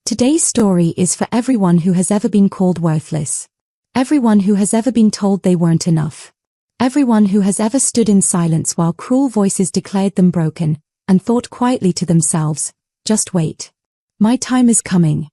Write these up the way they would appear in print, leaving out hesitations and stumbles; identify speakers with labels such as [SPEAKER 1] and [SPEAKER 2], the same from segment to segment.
[SPEAKER 1] Today's story is for everyone who has ever been called worthless. Everyone who has ever been told they weren't enough. Everyone who has ever stood in silence while cruel voices declared them broken, and thought quietly to themselves, just wait. My time is coming.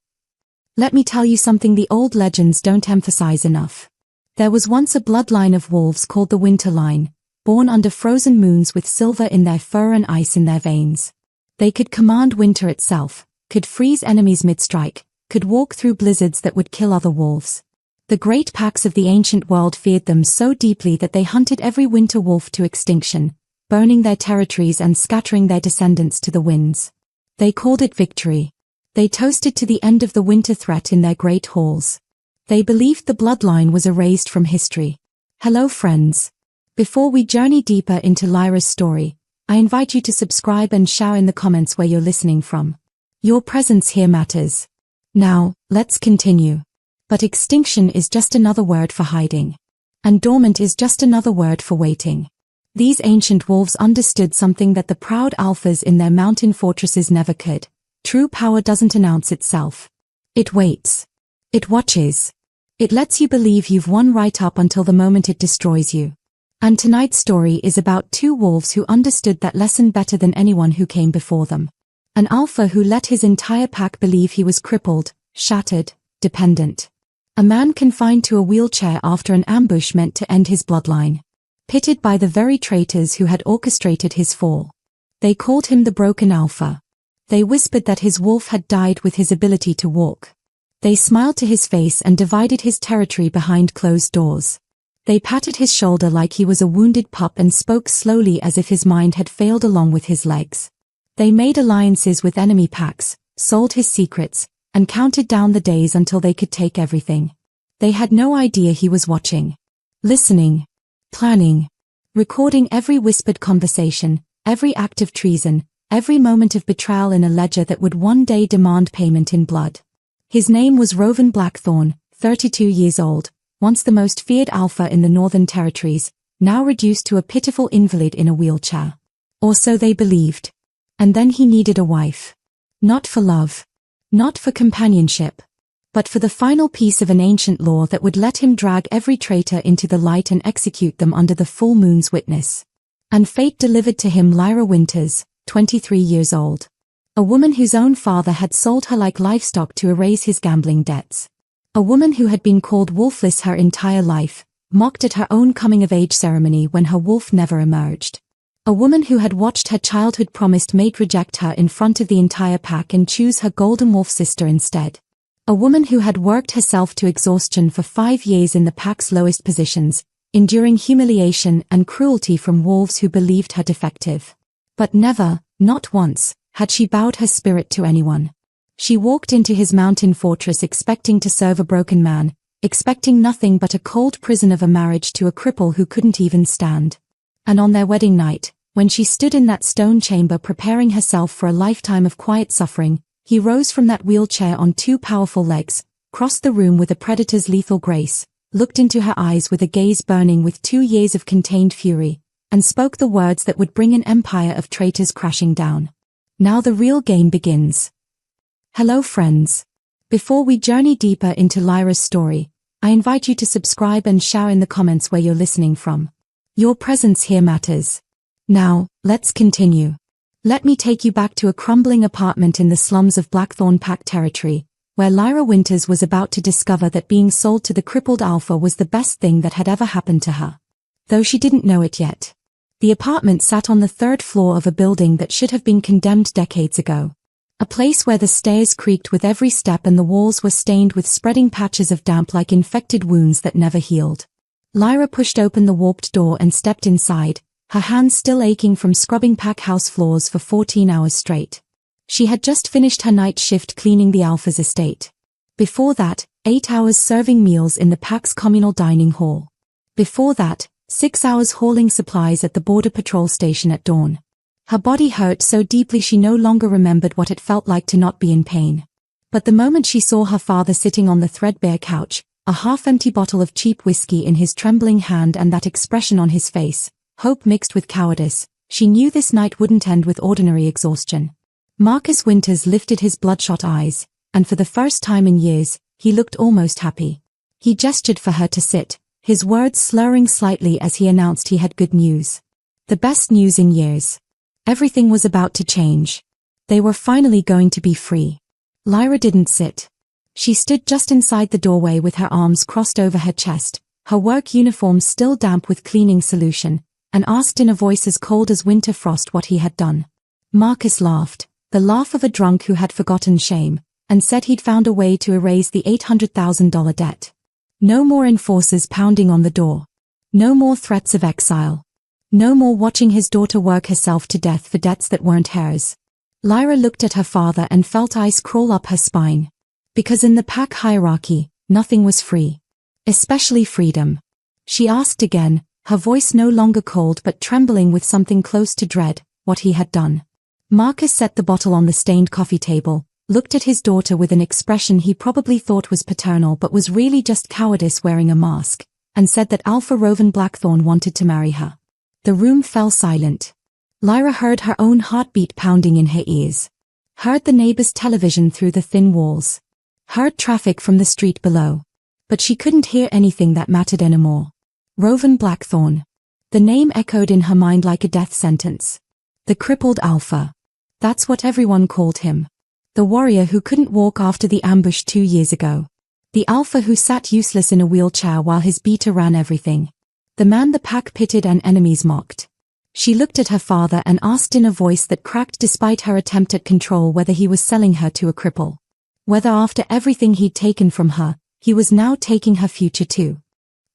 [SPEAKER 1] Let me tell you something the old legends don't emphasize enough. There was once a bloodline of wolves called the Winter Line, born under frozen moons with silver in their fur and ice in their veins. They could command winter itself, could freeze enemies mid-strike, could walk through blizzards that would kill other wolves. The great packs of the ancient world feared them so deeply that they hunted every winter wolf to extinction, burning their territories and scattering their descendants to the winds. They called it victory. They toasted to the end of the winter threat in their great halls. They believed the bloodline was erased from history. Hello friends. Before we journey deeper into Lyra's story, I invite you to subscribe and share in the comments where you're listening from. Your presence here matters. Now, let's continue. But extinction is just another word for hiding. And dormant is just another word for waiting. These ancient wolves understood something that the proud alphas in their mountain fortresses never could. True power doesn't announce itself. It waits. It watches. It lets you believe you've won right up until the moment it destroys you. And tonight's story is about two wolves who understood that lesson better than anyone who came before them. An alpha who let his entire pack believe he was crippled, shattered, dependent. A man confined to a wheelchair after an ambush meant to end his bloodline. Pitted by the very traitors who had orchestrated his fall. They called him the broken alpha. They whispered that his wolf had died with his ability to walk. They smiled to his face and divided his territory behind closed doors. They patted his shoulder like he was a wounded pup and spoke slowly as if his mind had failed along with his legs. They made alliances with enemy packs, sold his secrets, and counted down the days until they could take everything. They had no idea he was watching. Listening. Planning. Recording every whispered conversation, every act of treason, every moment of betrayal in a ledger that would one day demand payment in blood. His name was Rovan Blackthorn, 32 years old, once the most feared alpha in the Northern Territories, now reduced to a pitiful invalid in a wheelchair. Or so they believed. And then he needed a wife. Not for love. Not for companionship. But for the final piece of an ancient law that would let him drag every traitor into the light and execute them under the full moon's witness. And fate delivered to him Lyra Winters, 23 years old. A woman whose own father had sold her like livestock to erase his gambling debts. A woman who had been called wolfless her entire life, mocked at her own coming-of-age ceremony when her wolf never emerged. A woman who had watched her childhood promised mate reject her in front of the entire pack and choose her golden wolf sister instead. A woman who had worked herself to exhaustion for 5 years in the pack's lowest positions, enduring humiliation and cruelty from wolves who believed her defective. But never, not once, had she bowed her spirit to anyone. She walked into his mountain fortress expecting to serve a broken man, expecting nothing but a cold prison of a marriage to a cripple who couldn't even stand. And on their wedding night, when she stood in that stone chamber preparing herself for a lifetime of quiet suffering, he rose from that wheelchair on 2 powerful legs, crossed the room with a predator's lethal grace, looked into her eyes with a gaze burning with 2 years of contained fury, and spoke the words that would bring an empire of traitors crashing down. Now the real game begins. Hello friends. Before we journey deeper into Lyra's story, I invite you to subscribe and share in the comments where you're listening from. Your presence here matters. Now, let's continue. Let me take you back to a crumbling apartment in the slums of Blackthorn Pack territory, where Lyra Winters was about to discover that being sold to the crippled alpha was the best thing that had ever happened to her. Though she didn't know it yet. The apartment sat on the 3rd floor of a building that should have been condemned decades ago. A place where the stairs creaked with every step and the walls were stained with spreading patches of damp like infected wounds that never healed. Lyra pushed open the warped door and stepped inside, her hands still aching from scrubbing pack house floors for 14 hours straight. She had just finished her night shift cleaning the alpha's estate. Before that, 8 hours serving meals in the pack's communal dining hall. Before that, 6 hours hauling supplies at the border patrol station at dawn. Her body hurt so deeply she no longer remembered what it felt like to not be in pain. But the moment she saw her father sitting on the threadbare couch, a half-empty bottle of cheap whiskey in his trembling hand and that expression on his face, hope mixed with cowardice, she knew this night wouldn't end with ordinary exhaustion. Marcus Winters lifted his bloodshot eyes, and for the first time in years, he looked almost happy. He gestured for her to sit, his words slurring slightly as he announced he had good news. The best news in years. Everything was about to change. They were finally going to be free. Lyra didn't sit. She stood just inside the doorway with her arms crossed over her chest, her work uniform still damp with cleaning solution, and asked in a voice as cold as winter frost what he had done. Marcus laughed, the laugh of a drunk who had forgotten shame, and said he'd found a way to erase the $800,000 debt. No more enforcers pounding on the door. No more threats of exile. No more watching his daughter work herself to death for debts that weren't hers. Lyra looked at her father and felt ice crawl up her spine. Because in the pack hierarchy, nothing was free. Especially freedom. She asked again, her voice no longer cold but trembling with something close to dread, what he had done. Marcus set the bottle on the stained coffee table, looked at his daughter with an expression he probably thought was paternal but was really just cowardice wearing a mask, and said that Alpha Rowan Blackthorn wanted to marry her. The room fell silent. Lyra heard her own heartbeat pounding in her ears. Heard the neighbor's television through the thin walls. Heard traffic from the street below. But she couldn't hear anything that mattered anymore. Rowan Blackthorn. The name echoed in her mind like a death sentence. The crippled Alpha. That's what everyone called him. The warrior who couldn't walk after the ambush 2 years ago. The Alpha who sat useless in a wheelchair while his beta ran everything. The man the pack pitted and enemies mocked. She looked at her father and asked in a voice that cracked despite her attempt at control whether he was selling her to a cripple. Whether after everything he'd taken from her, he was now taking her future too.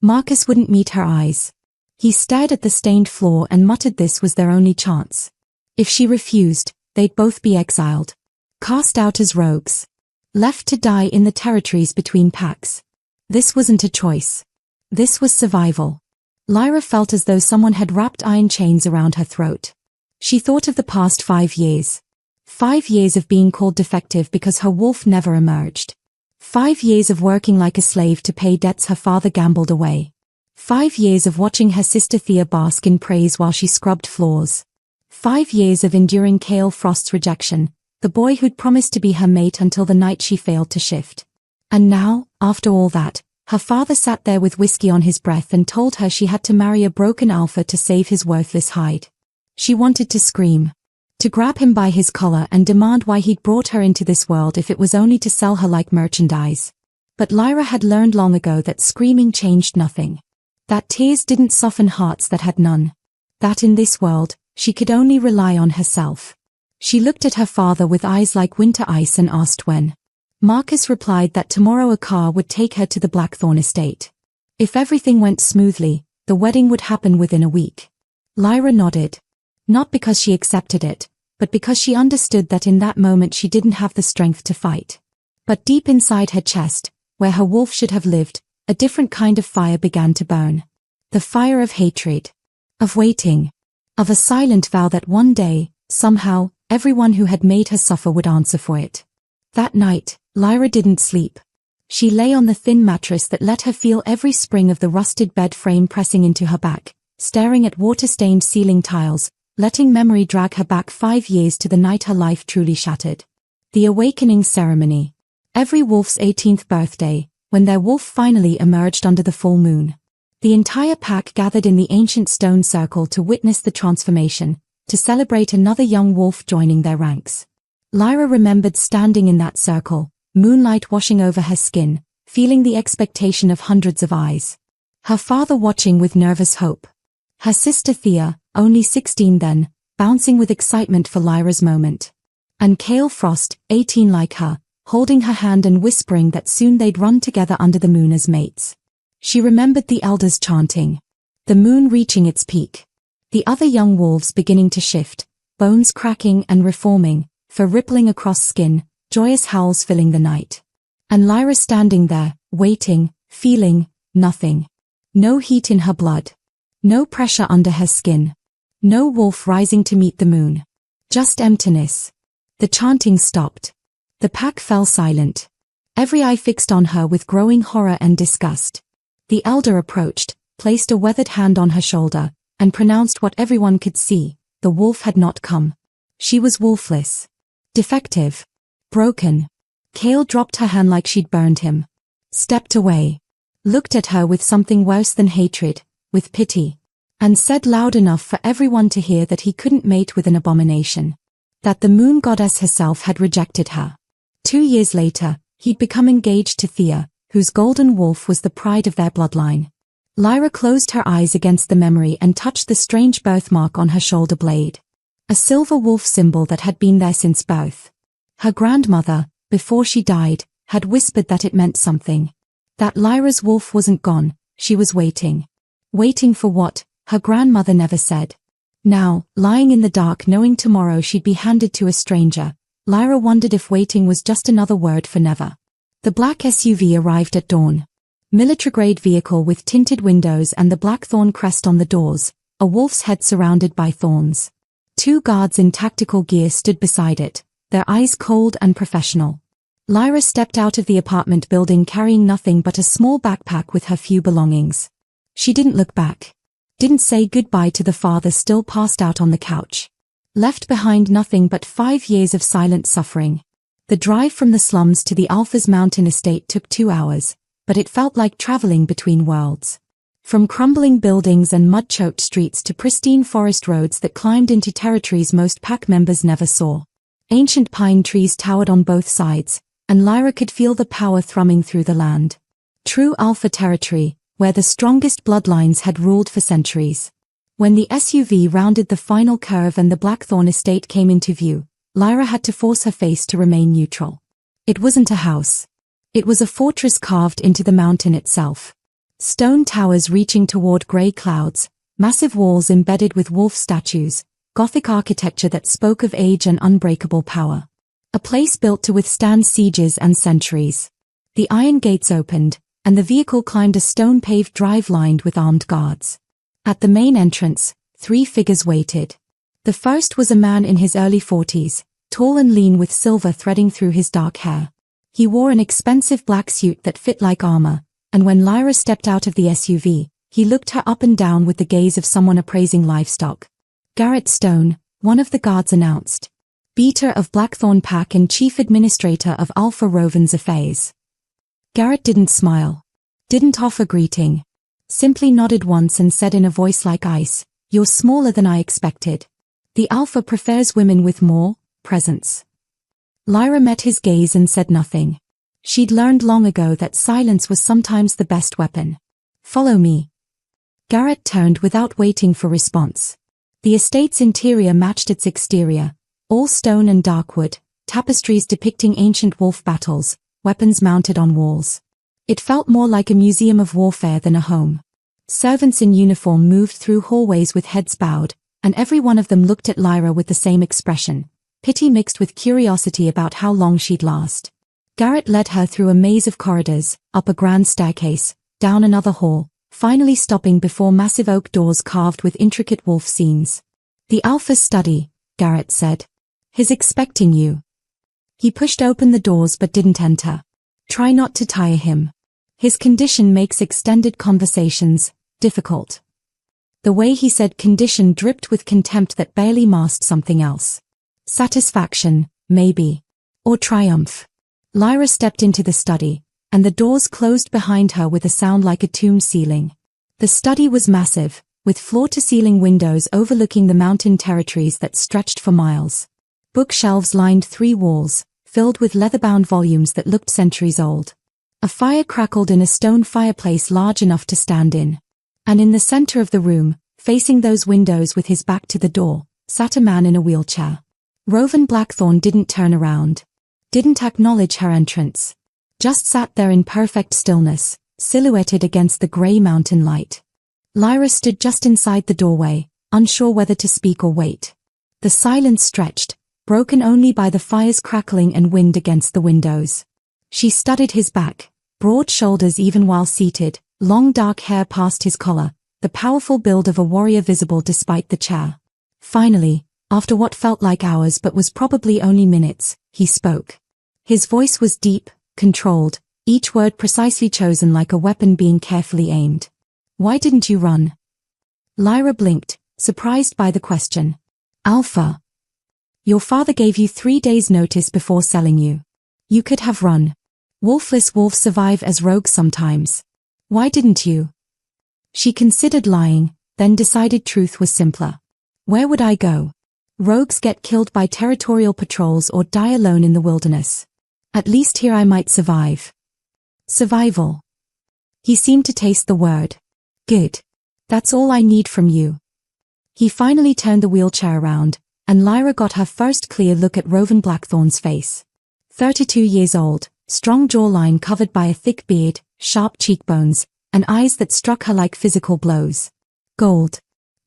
[SPEAKER 1] Marcus wouldn't meet her eyes. He stared at the stained floor and muttered this was their only chance. If she refused, they'd both be exiled. Cast out as rogues. Left to die in the territories between packs. This wasn't a choice. This was survival. Lyra felt as though someone had wrapped iron chains around her throat. She thought of the past 5 years. 5 years of being called defective because her wolf never emerged. 5 years of working like a slave to pay debts her father gambled away. 5 years of watching her sister Thea bask in praise while she scrubbed floors. 5 years of enduring Cale Frost's rejection, the boy who'd promised to be her mate until the night she failed to shift. And now, after all that, her father sat there with whiskey on his breath and told her she had to marry a broken alpha to save his worthless hide. She wanted to scream. To grab him by his collar and demand why he'd brought her into this world if it was only to sell her like merchandise. But Lyra had learned long ago that screaming changed nothing. That tears didn't soften hearts that had none. That in this world, she could only rely on herself. She looked at her father with eyes like winter ice and asked when. Marcus replied that tomorrow a car would take her to the Blackthorn estate. If everything went smoothly, the wedding would happen within a week. Lyra nodded. Not because she accepted it, but because she understood that in that moment she didn't have the strength to fight. But deep inside her chest, where her wolf should have lived, a different kind of fire began to burn. The fire of hatred. Of waiting. Of a silent vow that one day, somehow, everyone who had made her suffer would answer for it. That night, Lyra didn't sleep. She lay on the thin mattress that let her feel every spring of the rusted bed frame pressing into her back, staring at water-stained ceiling tiles, letting memory drag her back 5 years to the night her life truly shattered. The awakening ceremony. Every wolf's 18th birthday, when their wolf finally emerged under the full moon. The entire pack gathered in the ancient stone circle to witness the transformation, to celebrate another young wolf joining their ranks. Lyra remembered standing in that circle, moonlight washing over her skin, feeling the expectation of hundreds of eyes. Her father watching with nervous hope. Her sister Thea, only 16 then, bouncing with excitement for Lyra's moment. And Cale Frost, 18 like her, holding her hand and whispering that soon they'd run together under the moon as mates. She remembered the elders chanting. The moon reaching its peak. The other young wolves beginning to shift, bones cracking and reforming, fur rippling across skin, joyous howls filling the night. And Lyra standing there, waiting, feeling, nothing. No heat in her blood. No pressure under her skin. No wolf rising to meet the moon. Just emptiness. The chanting stopped. The pack fell silent. Every eye fixed on her with growing horror and disgust. The elder approached, placed a weathered hand on her shoulder, and pronounced what everyone could see, the wolf had not come. She was wolfless. Defective. Broken. Kale dropped her hand like she'd burned him. Stepped away. Looked at her with something worse than hatred, with pity. And said loud enough for everyone to hear that he couldn't mate with an abomination. That the moon goddess herself had rejected her. 2 years later, he'd become engaged to Thea, whose golden wolf was the pride of their bloodline. Lyra closed her eyes against the memory and touched the strange birthmark on her shoulder blade. A silver wolf symbol that had been there since birth. Her grandmother, before she died, had whispered that it meant something. That Lyra's wolf wasn't gone, she was waiting. Waiting for what, her grandmother never said. Now, lying in the dark knowing tomorrow she'd be handed to a stranger, Lyra wondered if waiting was just another word for never. The black SUV arrived at dawn. Military-grade vehicle with tinted windows and the blackthorn crest on the doors, a wolf's head surrounded by thorns. 2 guards in tactical gear stood beside it, their eyes cold and professional. Lyra stepped out of the apartment building carrying nothing but a small backpack with her few belongings. She didn't look back. Didn't say goodbye to the father still passed out on the couch. Left behind nothing but 5 years of silent suffering. The drive from the slums to the Alpha's mountain estate took 2 hours, but it felt like traveling between worlds. From crumbling buildings and mud-choked streets to pristine forest roads that climbed into territories most pack members never saw. Ancient pine trees towered on both sides, and Lyra could feel the power thrumming through the land. True Alpha territory, where the strongest bloodlines had ruled for centuries. When the SUV rounded the final curve and the Blackthorn estate came into view, Lyra had to force her face to remain neutral. It wasn't a house. It was a fortress carved into the mountain itself. Stone towers reaching toward grey clouds, massive walls embedded with wolf statues, Gothic architecture that spoke of age and unbreakable power. A place built to withstand sieges and centuries. The iron gates opened, and the vehicle climbed a stone-paved drive lined with armed guards. At the main entrance, 3 figures waited. The first was a man in his early 40s, tall and lean with silver threading through his dark hair. He wore an expensive black suit that fit like armor, and when Lyra stepped out of the SUV, he looked her up and down with the gaze of someone appraising livestock. Garrett Stone, one of the guards announced. Beater of Blackthorn Pack and Chief Administrator of Alpha Rovens Affairs. Garrett didn't smile. Didn't offer greeting. Simply nodded once and said in a voice like ice, "You're smaller than I expected. The Alpha prefers women with more presence." Lyra met his gaze and said nothing. She'd learned long ago that silence was sometimes the best weapon. "Follow me." Garrett turned without waiting for response. The estate's interior matched its exterior, all stone and dark wood, tapestries depicting ancient wolf battles, weapons mounted on walls. It felt more like a museum of warfare than a home. Servants in uniform moved through hallways with heads bowed, and every one of them looked at Lyra with the same expression, pity mixed with curiosity about how long she'd last. Garrett led her through a maze of corridors, up a grand staircase, down another hall, finally stopping before massive oak doors carved with intricate wolf scenes. "The Alpha's study," Garrett said. "He's expecting you." He pushed open the doors but didn't enter. Try not to tire him. His condition makes extended conversations difficult. The way he said condition dripped with contempt that barely masked something else. Satisfaction, maybe. Or triumph. Lyra stepped into the study, and the doors closed behind her with a sound like a tomb ceiling. The study was massive, with floor-to-ceiling windows overlooking the mountain territories that stretched for miles. Bookshelves lined 3 walls, filled with leather-bound volumes that looked centuries old. A fire crackled in a stone fireplace large enough to stand in. And in the center of the room, facing those windows with his back to the door, sat a man in a wheelchair. Rovan Blackthorn didn't turn around. Didn't acknowledge her entrance. Just sat there in perfect stillness, silhouetted against the grey mountain light. Lyra stood just inside the doorway, unsure whether to speak or wait. The silence stretched, broken only by the fire's crackling and wind against the windows. She studied his back, broad shoulders even while seated, long dark hair past his collar, the powerful build of a warrior visible despite the chair. Finally, after what felt like hours but was probably only minutes, he spoke. His voice was deep, controlled, each word precisely chosen like a weapon being carefully aimed. "Why didn't you run?" Lyra blinked, surprised by the question. "Alpha. Your father gave you 3 days' notice before selling you. You could have run. Wolfless wolves survive as rogues sometimes. Why didn't you? She considered lying, then decided truth was simpler. Where would I go? Rogues get killed by territorial patrols or die alone in the wilderness. At least here I might survive. Survival. He seemed to taste the word. Good. That's all I need from you. He finally turned the wheelchair around, and Lyra got her first clear look at Rovan Blackthorn's face. 32 years old, strong jawline covered by a thick beard, sharp cheekbones, and eyes that struck her like physical blows. Gold.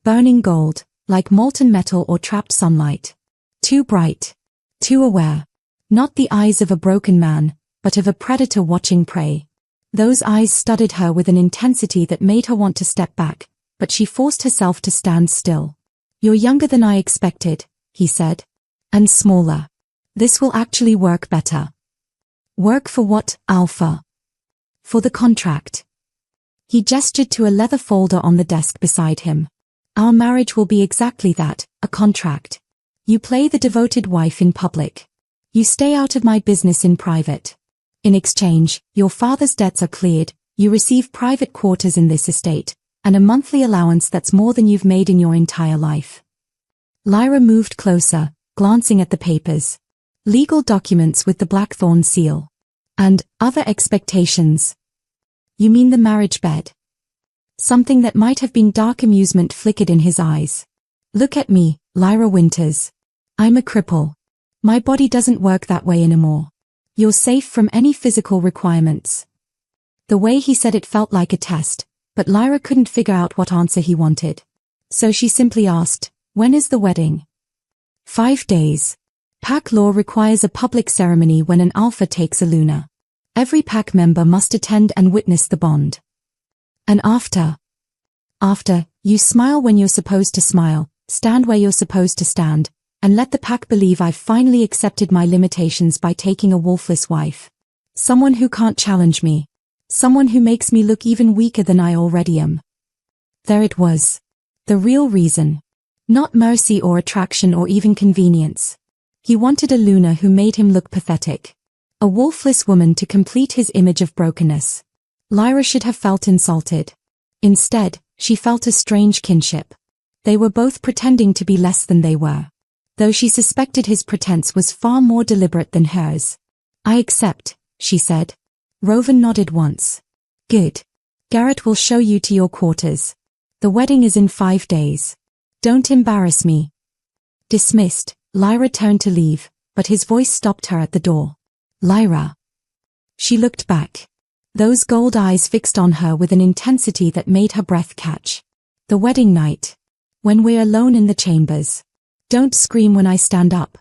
[SPEAKER 1] Burning gold, like molten metal or trapped sunlight. Too bright. Too aware. Not the eyes of a broken man, but of a predator watching prey. Those eyes studied her with an intensity that made her want to step back, but she forced herself to stand still. You're younger than I expected, he said. And smaller. This will actually work better. Work for what, Alpha? For the contract. He gestured to a leather folder on the desk beside him. Our marriage will be exactly that, a contract. You play the devoted wife in public. You stay out of my business in private. In exchange, your father's debts are cleared, you receive private quarters in this estate, and a monthly allowance that's more than you've made in your entire life. Lyra moved closer, glancing at the papers. Legal documents with the Blackthorn seal. And other expectations. You mean the marriage bed? Something that might have been dark amusement flickered in his eyes. Look at me, Lyra Winters. I'm a cripple. My body doesn't work that way anymore. You're safe from any physical requirements. The way he said it felt like a test, but Lyra couldn't figure out what answer he wanted. So she simply asked, when is the wedding? 5 days. Pack law requires a public ceremony when an alpha takes a Luna. Every pack member must attend and witness the bond. And after? After, you smile when you're supposed to smile, stand where you're supposed to stand, and let the pack believe I've finally accepted my limitations by taking a wolfless wife. Someone who can't challenge me. Someone who makes me look even weaker than I already am. There it was. The real reason. Not mercy or attraction or even convenience. He wanted a Luna who made him look pathetic. A wolfless woman to complete his image of brokenness. Lyra should have felt insulted. Instead, she felt a strange kinship. They were both pretending to be less than they were. Though she suspected his pretense was far more deliberate than hers. I accept, she said. Rovan nodded once. Good. Garrett will show you to your quarters. The wedding is in 5 days. Don't embarrass me. Dismissed, Lyra turned to leave, but his voice stopped her at the door. Lyra. She looked back. Those gold eyes fixed on her with an intensity that made her breath catch. The wedding night. When we're alone in the chambers. Don't scream when I stand up.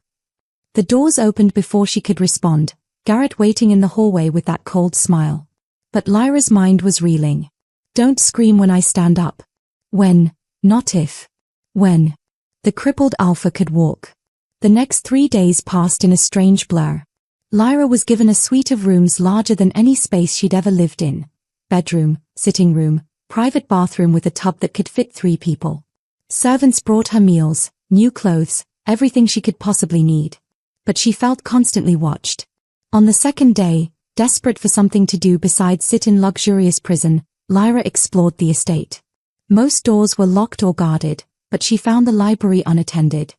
[SPEAKER 1] The doors opened before she could respond, Garrett waiting in the hallway with that cold smile. But Lyra's mind was reeling. Don't scream when I stand up. When, not if. When. The crippled alpha could walk. The next 3 days passed in a strange blur. Lyra was given a suite of rooms larger than any space she'd ever lived in. Bedroom, sitting room, private bathroom with a tub that could fit 3 people. Servants brought her meals, new clothes, everything she could possibly need. But she felt constantly watched. On the second day, desperate for something to do besides sit in luxurious prison, Lyra explored the estate. Most doors were locked or guarded, but she found the library unattended.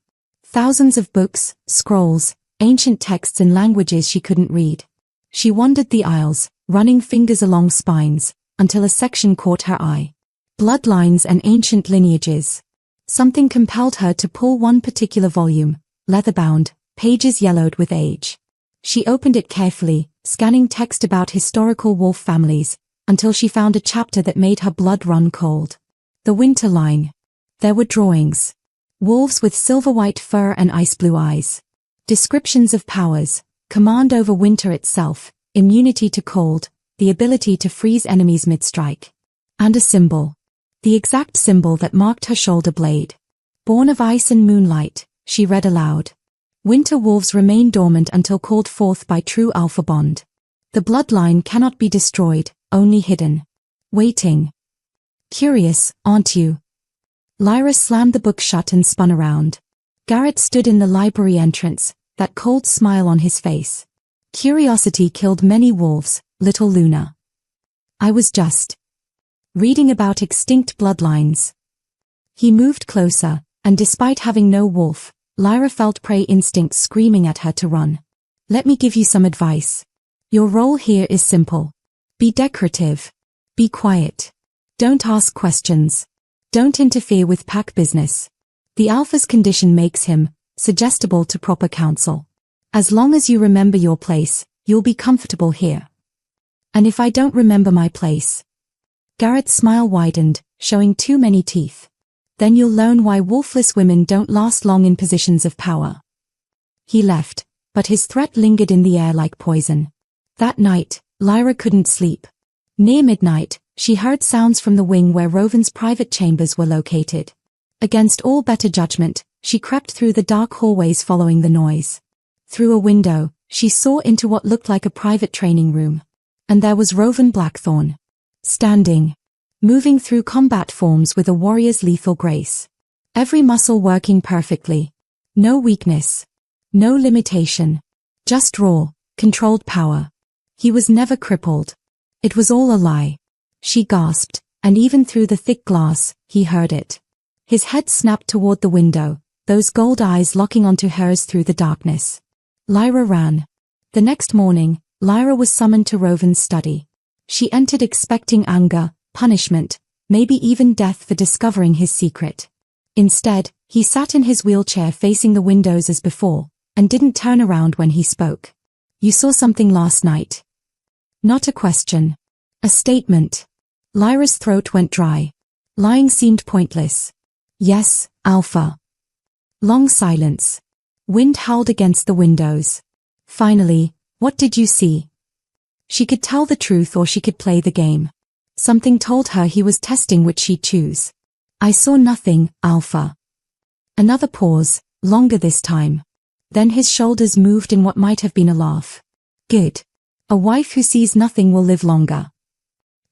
[SPEAKER 1] Thousands of books, scrolls, ancient texts in languages she couldn't read. She wandered the aisles, running fingers along spines, until a section caught her eye. Bloodlines and ancient lineages. Something compelled her to pull one particular volume, leather-bound, pages yellowed with age. She opened it carefully, scanning text about historical wolf families, until she found a chapter that made her blood run cold. The winter line. There were drawings. Wolves with silver-white fur and ice-blue eyes. Descriptions of powers, command over winter itself, immunity to cold, the ability to freeze enemies mid-strike. And a symbol. The exact symbol that marked her shoulder blade. Born of ice and moonlight, she read aloud. Winter wolves remain dormant until called forth by true alpha bond. The bloodline cannot be destroyed, only hidden. Waiting. Curious, aren't you? Lyra slammed the book shut and spun around. Garrett stood in the library entrance, that cold smile on his face. Curiosity killed many wolves, little Luna. I was just reading about extinct bloodlines. He moved closer, and despite having no wolf, Lyra felt prey instincts screaming at her to run. Let me give you some advice. Your role here is simple. Be decorative. Be quiet. Don't ask questions. Don't interfere with pack business. The alpha's condition makes him suggestible to proper counsel. As long as you remember your place, you'll be comfortable here. And if I don't remember my place? Garrett's smile widened, showing too many teeth. Then you'll learn why wolfless women don't last long in positions of power. He left, but his threat lingered in the air like poison. That night, Lyra couldn't sleep. Near midnight, she heard sounds from the wing where Roven's private chambers were located. Against all better judgment, she crept through the dark hallways following the noise. Through a window, she saw into what looked like a private training room. And there was Roven Blackthorn. Standing. Moving through combat forms with a warrior's lethal grace. Every muscle working perfectly. No weakness. No limitation. Just raw, controlled power. He was never crippled. It was all a lie. She gasped, and even through the thick glass, he heard it. His head snapped toward the window, those gold eyes locking onto hers through the darkness. Lyra ran. The next morning, Lyra was summoned to Roven's study. She entered expecting anger, punishment, maybe even death for discovering his secret. Instead, he sat in his wheelchair facing the windows as before, and didn't turn around when he spoke. You saw something last night. Not a question. A statement. Lyra's throat went dry. Lying seemed pointless. Yes, Alpha. Long silence. Wind howled against the windows. Finally, what did you see? She could tell the truth or she could play the game. Something told her he was testing which she'd choose. I saw nothing, Alpha. Another pause, longer this time. Then his shoulders moved in what might have been a laugh. Good. A wife who sees nothing will live longer.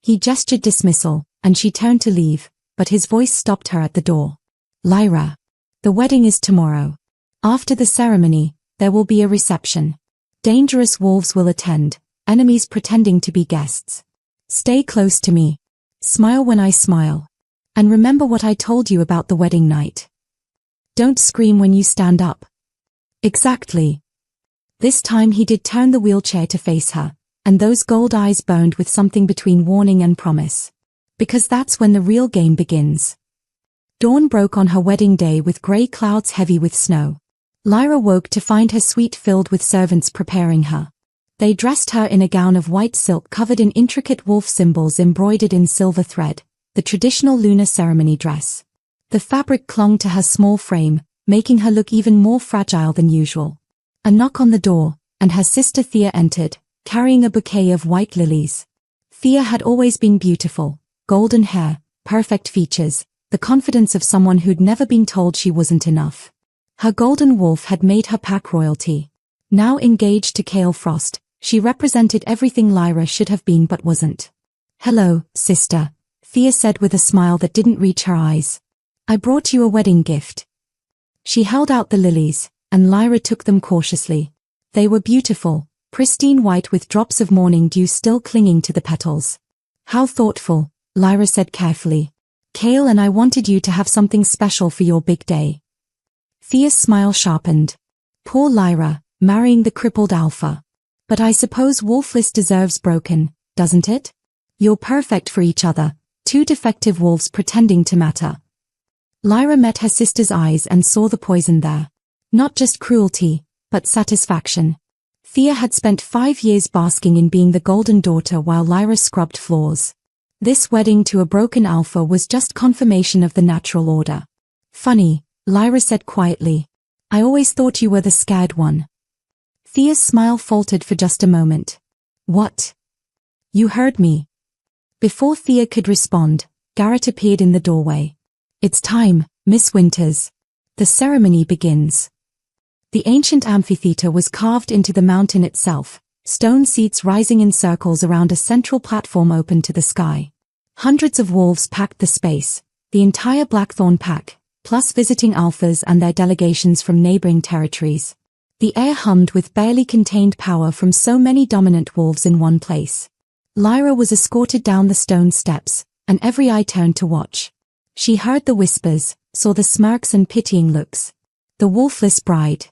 [SPEAKER 1] He gestured dismissal, and she turned to leave, but his voice stopped her at the door. Lyra. The wedding is tomorrow. After the ceremony, there will be a reception. Dangerous wolves will attend, enemies pretending to be guests. Stay close to me. Smile when I smile. And remember what I told you about the wedding night. Don't scream when you stand up. Exactly. This time he did turn the wheelchair to face her, and those gold eyes burned with something between warning and promise. Because that's when the real game begins. Dawn broke on her wedding day with grey clouds heavy with snow. Lyra woke to find her suite filled with servants preparing her. They dressed her in a gown of white silk covered in intricate wolf symbols embroidered in silver thread, the traditional lunar ceremony dress. The fabric clung to her small frame, making her look even more fragile than usual. A knock on the door, and her sister Thea entered, carrying a bouquet of white lilies. Thea had always been beautiful, golden hair, perfect features, the confidence of someone who'd never been told she wasn't enough. Her golden wolf had made her pack royalty. Now engaged to Kale Frost, she represented everything Lyra should have been but wasn't. Hello, sister, Thea said with a smile that didn't reach her eyes. I brought you a wedding gift. She held out the lilies, and Lyra took them cautiously. They were beautiful, pristine white with drops of morning dew still clinging to the petals. How thoughtful, Lyra said carefully. Kale and I wanted you to have something special for your big day. Thea's smile sharpened. Poor Lyra, marrying the crippled Alpha. But I suppose Wolfless deserves broken, doesn't it? You're perfect for each other, two defective wolves pretending to matter. Lyra met her sister's eyes and saw the poison there. Not just cruelty, but satisfaction. Thea had spent 5 years basking in being the golden daughter while Lyra scrubbed floors. This wedding to a broken Alpha was just confirmation of the natural order. Funny, Lyra said quietly. I always thought you were the scared one. Thea's smile faltered for just a moment. What? You heard me. Before Thea could respond, Garrett appeared in the doorway. It's time, Miss Winters. The ceremony begins. The ancient amphitheater was carved into the mountain itself, stone seats rising in circles around a central platform open to the sky. Hundreds of wolves packed the space, the entire Blackthorn pack, plus visiting alphas and their delegations from neighboring territories. The air hummed with barely contained power from so many dominant wolves in one place. Lyra was escorted down the stone steps, and every eye turned to watch. She heard the whispers, saw the smirks and pitying looks. The wolfless bride.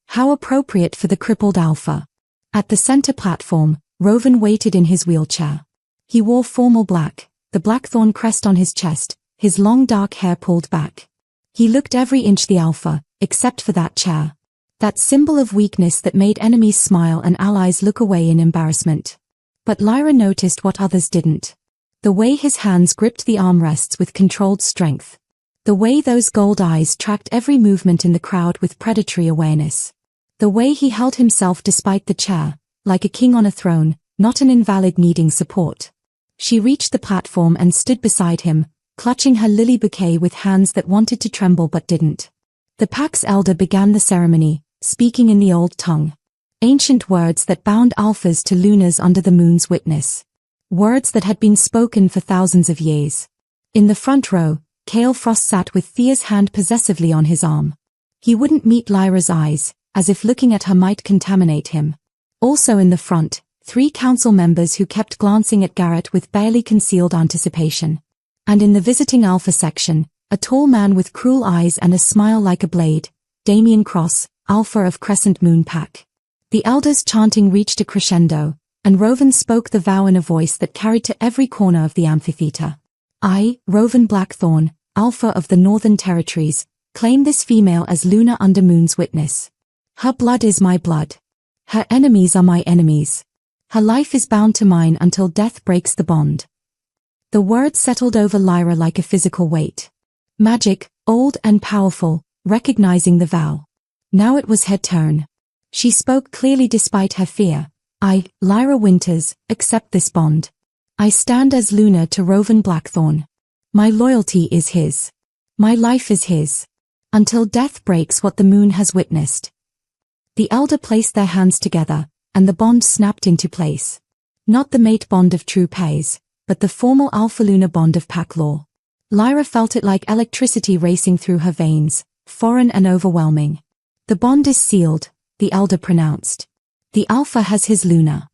[SPEAKER 1] How appropriate for the crippled alpha. At the center platform, Rovan waited in his wheelchair. He wore formal black, the blackthorn crest on his chest, his long dark hair pulled back. He looked every inch the alpha, except for that chair. That symbol of weakness that made enemies smile and allies look away in embarrassment. But Lyra noticed what others didn't. The way his hands gripped the armrests with controlled strength. The way those gold eyes tracked every movement in the crowd with predatory awareness. The way he held himself despite the chair, like a king on a throne, not an invalid needing support. She reached the platform and stood beside him, clutching her lily bouquet with hands that wanted to tremble but didn't. The pack's elder began the ceremony, speaking in the old tongue. Ancient words that bound alphas to lunas under the moon's witness. Words that had been spoken for thousands of years. In the front row, Kale Frost sat with Thea's hand possessively on his arm. He wouldn't meet Lyra's eyes, as if looking at her might contaminate him. Also in the front, 3 council members who kept glancing at Garrett with barely concealed anticipation. And in the visiting alpha section, a tall man with cruel eyes and a smile like a blade, Damien Cross, alpha of Crescent Moon Pack. The elders' chanting reached a crescendo, and Rovan spoke the vow in a voice that carried to every corner of the amphitheater. I, Rovan Blackthorn, alpha of the Northern Territories, claim this female as Luna under Moon's witness. Her blood is my blood. Her enemies are my enemies. Her life is bound to mine until death breaks the bond. The words settled over Lyra like a physical weight. Magic, old and powerful, recognizing the vow. Now it was her turn. She spoke clearly despite her fear. I, Lyra Winters, accept this bond. I stand as Luna to Rovan Blackthorn. My loyalty is his. My life is his. Until death breaks what the moon has witnessed. The elder placed their hands together, and the bond snapped into place. Not the mate bond of true pays, but the formal Alpha Luna bond of pack law. Lyra felt it like electricity racing through her veins, foreign and overwhelming. The bond is sealed, the elder pronounced. The Alpha has his Luna.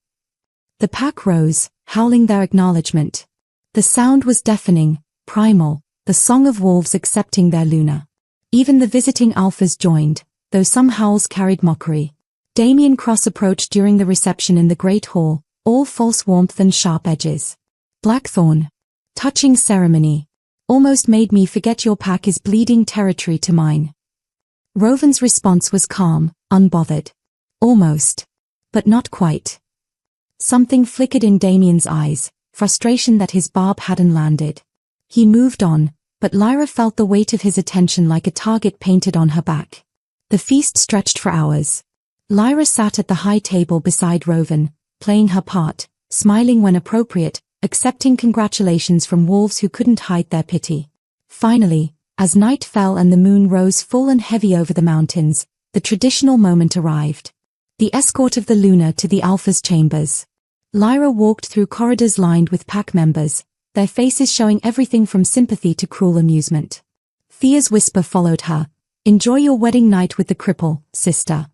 [SPEAKER 1] The pack rose, howling their acknowledgement. The sound was deafening, primal, the song of wolves accepting their Luna. Even the visiting Alphas joined, though some howls carried mockery. Damien Cross approached during the reception in the Great Hall, all false warmth and sharp edges. Blackthorn. Touching ceremony. Almost made me forget your pack is bleeding territory to mine. Rovan's response was calm, unbothered. Almost. But not quite. Something flickered in Damien's eyes, frustration that his barb hadn't landed. He moved on, but Lyra felt the weight of his attention like a target painted on her back. The feast stretched for hours. Lyra sat at the high table beside Rovan, playing her part, smiling when appropriate, accepting congratulations from wolves who couldn't hide their pity. Finally, as night fell and the moon rose full and heavy over the mountains, the traditional moment arrived. The escort of the Luna to the Alpha's chambers. Lyra walked through corridors lined with pack members, their faces showing everything from sympathy to cruel amusement. Thea's whisper followed her. Enjoy your wedding night with the cripple, sister.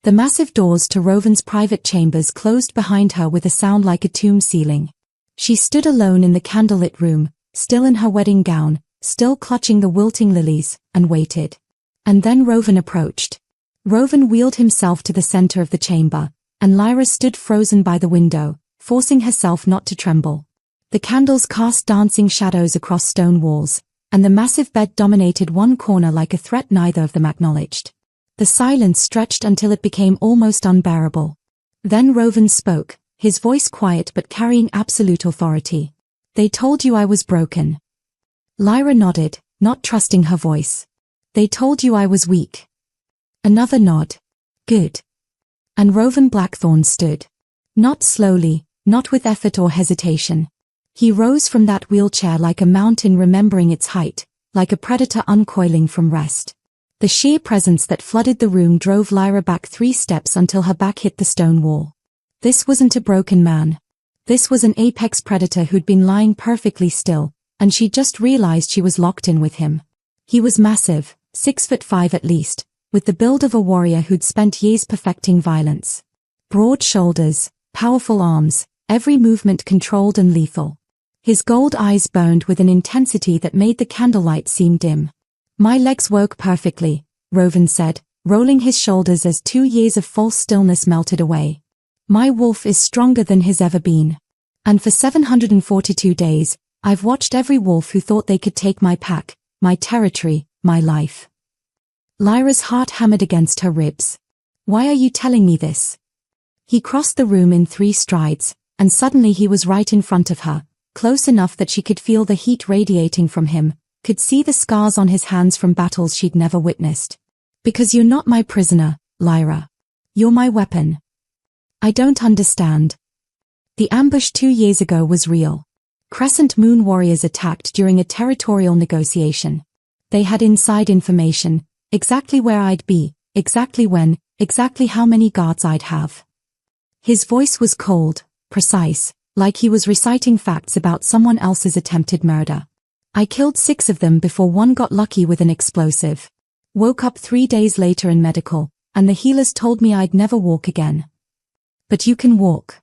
[SPEAKER 1] The massive doors to Rovan's private chambers closed behind her with a sound like a tomb ceiling. She stood alone in the candlelit room, still in her wedding gown, still clutching the wilting lilies, and waited. And then Rovan approached. Rovan wheeled himself to the center of the chamber, and Lyra stood frozen by the window, forcing herself not to tremble. The candles cast dancing shadows across stone walls, and the massive bed dominated one corner like a threat neither of them acknowledged. The silence stretched until it became almost unbearable. Then Rovan spoke, his voice quiet but carrying absolute authority. They told you I was broken. Lyra nodded, not trusting her voice. They told you I was weak. Another nod. Good. And Rovan Blackthorn stood. Not slowly, not with effort or hesitation. He rose from that wheelchair like a mountain remembering its height, like a predator uncoiling from rest. The sheer presence that flooded the room drove Lyra back 3 steps until her back hit the stone wall. This wasn't a broken man. This was an apex predator who'd been lying perfectly still, and she just realized she was locked in with him. He was massive, 6'5" at least, with the build of a warrior who'd spent years perfecting violence. Broad shoulders, powerful arms, every movement controlled and lethal. His gold eyes burned with an intensity that made the candlelight seem dim. "My legs work perfectly," Rovan said, rolling his shoulders as 2 years of false stillness melted away. "My wolf is stronger than he's ever been. And for 742 days, I've watched every wolf who thought they could take my pack, my territory, my life." Lyra's heart hammered against her ribs. "Why are you telling me this?" He crossed the room in 3 strides, and suddenly he was right in front of her, close enough that she could feel the heat radiating from him, could see the scars on his hands from battles she'd never witnessed. "Because you're not my prisoner, Lyra. You're my weapon." "I don't understand." The ambush 2 years ago was real. Crescent Moon warriors attacked during a territorial negotiation. They had inside information, exactly where I'd be, exactly when, exactly how many guards I'd have. His voice was cold, precise, like he was reciting facts about someone else's attempted murder. "I killed 6 of them before one got lucky with an explosive. Woke up 3 days later in medical, and the healers told me I'd never walk again." "But you can walk."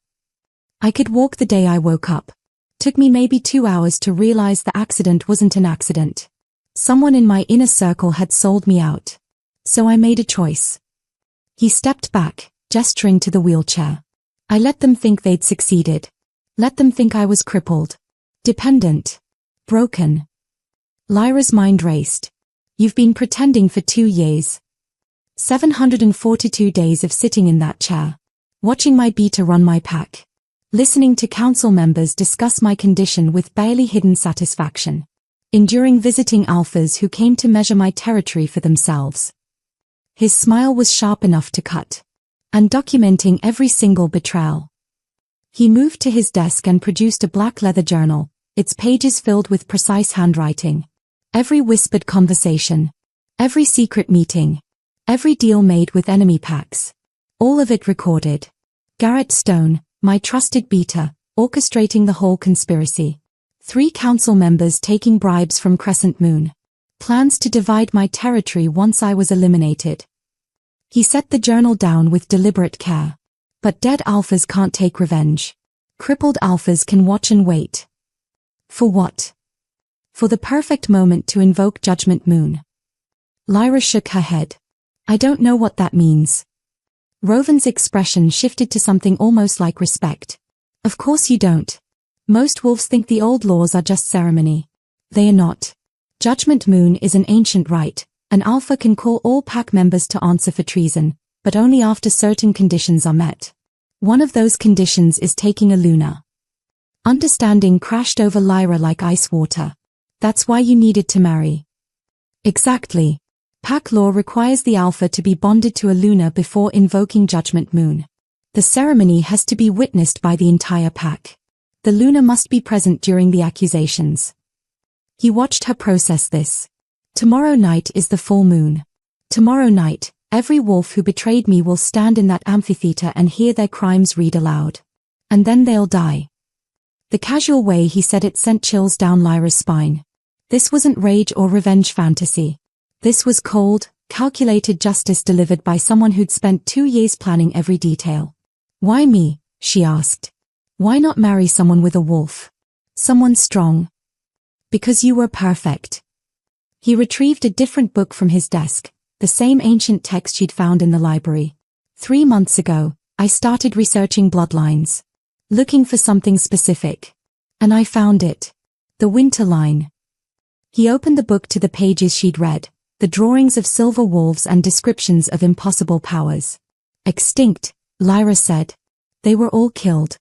[SPEAKER 1] "I could walk the day I woke up. Took me maybe 2 hours to realize the accident wasn't an accident. Someone in my inner circle had sold me out. So I made a choice." He stepped back, gesturing to the wheelchair. "I let them think they'd succeeded. Let them think I was crippled. Dependent. Broken." Lyra's mind raced. "You've been pretending for 2 years. 742 days of sitting in that chair. Watching my beater run my pack. Listening to council members discuss my condition with barely hidden satisfaction. Enduring visiting alphas who came to measure my territory for themselves." His smile was sharp enough to cut. "And documenting every single betrayal." He moved to his desk and produced a black leather journal, its pages filled with precise handwriting. Every whispered conversation. Every secret meeting. Every deal made with enemy packs. All of it recorded. Garrett Stone, my trusted beater, orchestrating the whole conspiracy. 3 council members taking bribes from Crescent Moon. Plans to divide my territory once I was eliminated. He set the journal down with deliberate care. "But dead alphas can't take revenge. Crippled alphas can watch and wait." "For what?" "For the perfect moment to invoke Judgment Moon." Lyra shook her head. "I don't know what that means." Rovan's expression shifted to something almost like respect. "Of course you don't. Most wolves think the old laws are just ceremony. They are not. Judgment Moon is an ancient rite. An alpha can call all pack members to answer for treason, but only after certain conditions are met. One of those conditions is taking a Luna." Understanding crashed over Lyra like ice water. "That's why you needed to marry." "Exactly. Pack law requires the alpha to be bonded to a Luna before invoking Judgment Moon. The ceremony has to be witnessed by the entire pack. The Luna must be present during the accusations." He watched her process this. "Tomorrow night is the full moon. Tomorrow night, every wolf who betrayed me will stand in that amphitheater and hear their crimes read aloud. And then they'll die." The casual way he said it sent chills down Lyra's spine. This wasn't rage or revenge fantasy. This was cold, calculated justice delivered by someone who'd spent 2 years planning every detail. "Why me?" she asked. "Why not marry someone with a wolf? Someone strong?" "Because you were perfect." He retrieved a different book from his desk, the same ancient text she'd found in the library. 3 months ago, I started researching bloodlines. Looking for something specific. And I found it. The winter line. He opened the book to the pages she'd read, the drawings of silver wolves and descriptions of impossible powers. "Extinct," Lyra said. "They were all killed."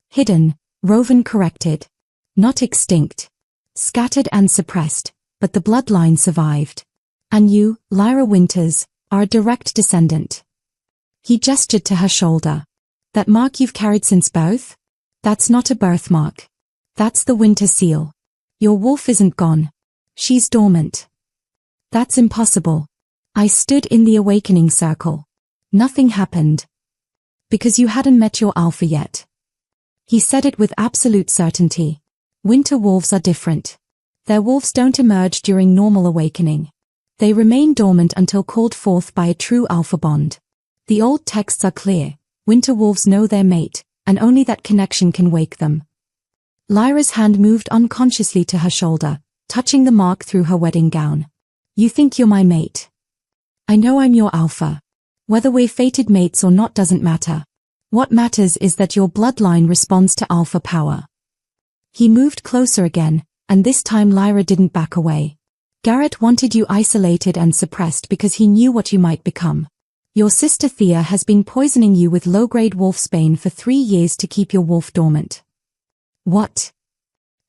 [SPEAKER 1] "Hidden," Rovan corrected. "Not extinct. Scattered and suppressed, but the bloodline survived. And you, Lyra Winters, are a direct descendant." He gestured to her shoulder. "That mark you've carried since birth? That's not a birthmark. That's the winter seal. Your wolf isn't gone. She's dormant." "That's impossible." I stood in the awakening circle. Nothing happened. "Because you hadn't met your alpha yet." He said it with absolute certainty. Winter wolves are different. Their wolves don't emerge during normal awakening. They remain dormant until called forth by a true alpha bond. The old texts are clear. Winter wolves know their mate, and only that connection can wake them. Lyra's hand moved unconsciously to her shoulder, touching the mark through her wedding gown. You think you're my mate? I know I'm your alpha. Whether we're fated mates or not doesn't matter. What matters is that your bloodline responds to alpha power. He moved closer again, and this time Lyra didn't back away. Garrett wanted you isolated and suppressed because he knew what you might become. Your sister Thea has been poisoning you with low-grade wolfsbane for 3 years to keep your wolf dormant. What?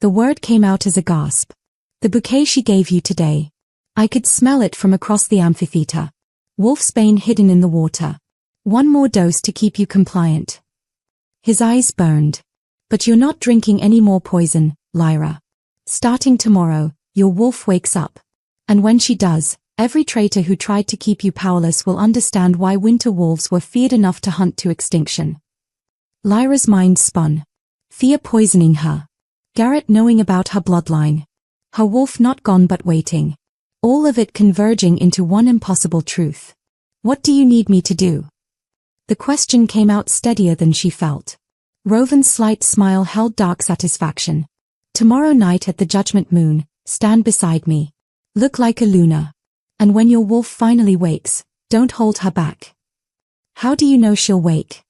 [SPEAKER 1] The word came out as a gasp. The bouquet she gave you today. I could smell it from across the amphitheater. Wolfsbane hidden in the water. One more dose to keep you compliant. His eyes burned. But you're not drinking any more poison, Lyra. Starting tomorrow, your wolf wakes up. And when she does, every traitor who tried to keep you powerless will understand why winter wolves were feared enough to hunt to extinction. Lyra's mind spun. Thea poisoning her. Garrett knowing about her bloodline. Her wolf not gone but waiting. All of it converging into one impossible truth. What do you need me to do? The question came out steadier than she felt. Roven's slight smile held dark satisfaction. Tomorrow night at the Judgment Moon, stand beside me. Look like a Luna. And when your wolf finally wakes, don't hold her back. How do you know she'll wake?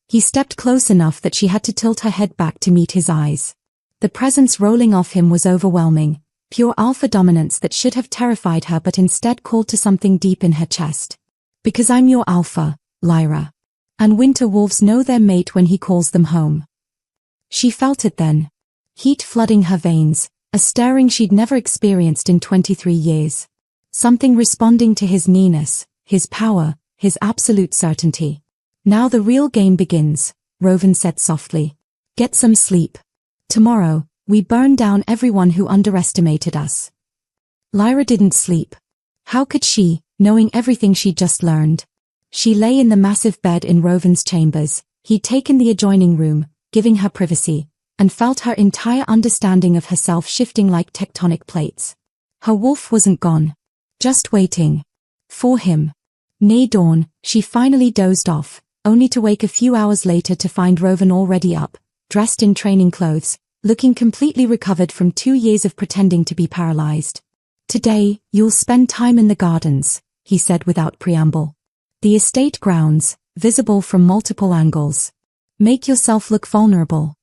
[SPEAKER 1] He stepped close enough that she had to tilt her head back to meet his eyes. The presence rolling off him was overwhelming, pure alpha dominance that should have terrified her but instead called to something deep in her chest. Because I'm your alpha, Lyra. And winter wolves know their mate when he calls them home. She felt it then. Heat flooding her veins, a stirring she'd never experienced in 23 years. Something responding to his nearness, his power, his absolute certainty. Now the real game begins, Roven said softly. Get some sleep. Tomorrow, we burn down everyone who underestimated us. Lyra didn't sleep. How could she, knowing everything she'd just learned? She lay in the massive bed in Roven's chambers. He'd taken the adjoining room, giving her privacy, and felt her entire understanding of herself shifting like tectonic plates. Her wolf wasn't gone. Just waiting. For him. Near dawn, she finally dozed off, only to wake a few hours later to find Roven already up, dressed in training clothes, looking completely recovered from 2 years of pretending to be paralyzed. Today, you'll spend time in the gardens, he said without preamble. The estate grounds, visible from multiple angles. Make yourself look vulnerable.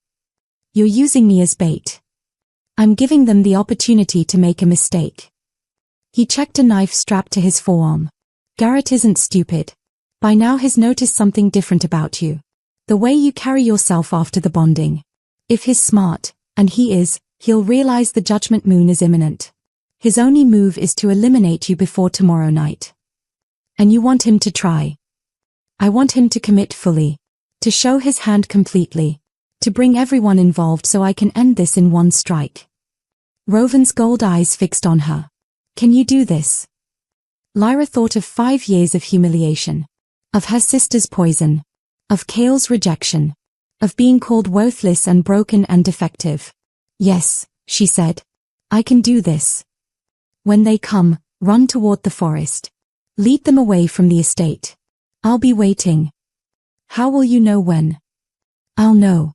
[SPEAKER 1] You're using me as bait. I'm giving them the opportunity to make a mistake. He checked a knife strapped to his forearm. Garrett isn't stupid. By now he's noticed something different about you. The way you carry yourself after the bonding. If he's smart, and he is, he'll realize the Judgment Moon is imminent. His only move is to eliminate you before tomorrow night. And you want him to try. I want him to commit fully. To show his hand completely. To bring everyone involved so I can end this in one strike. Roven's gold eyes fixed on her. Can you do this? Lyra thought of 5 years of humiliation. Of her sister's poison. Of Cale's rejection. Of being called worthless and broken and defective. Yes, she said. I can do this. When they come, run toward the forest. Lead them away from the estate. I'll be waiting. How will you know when? I'll know.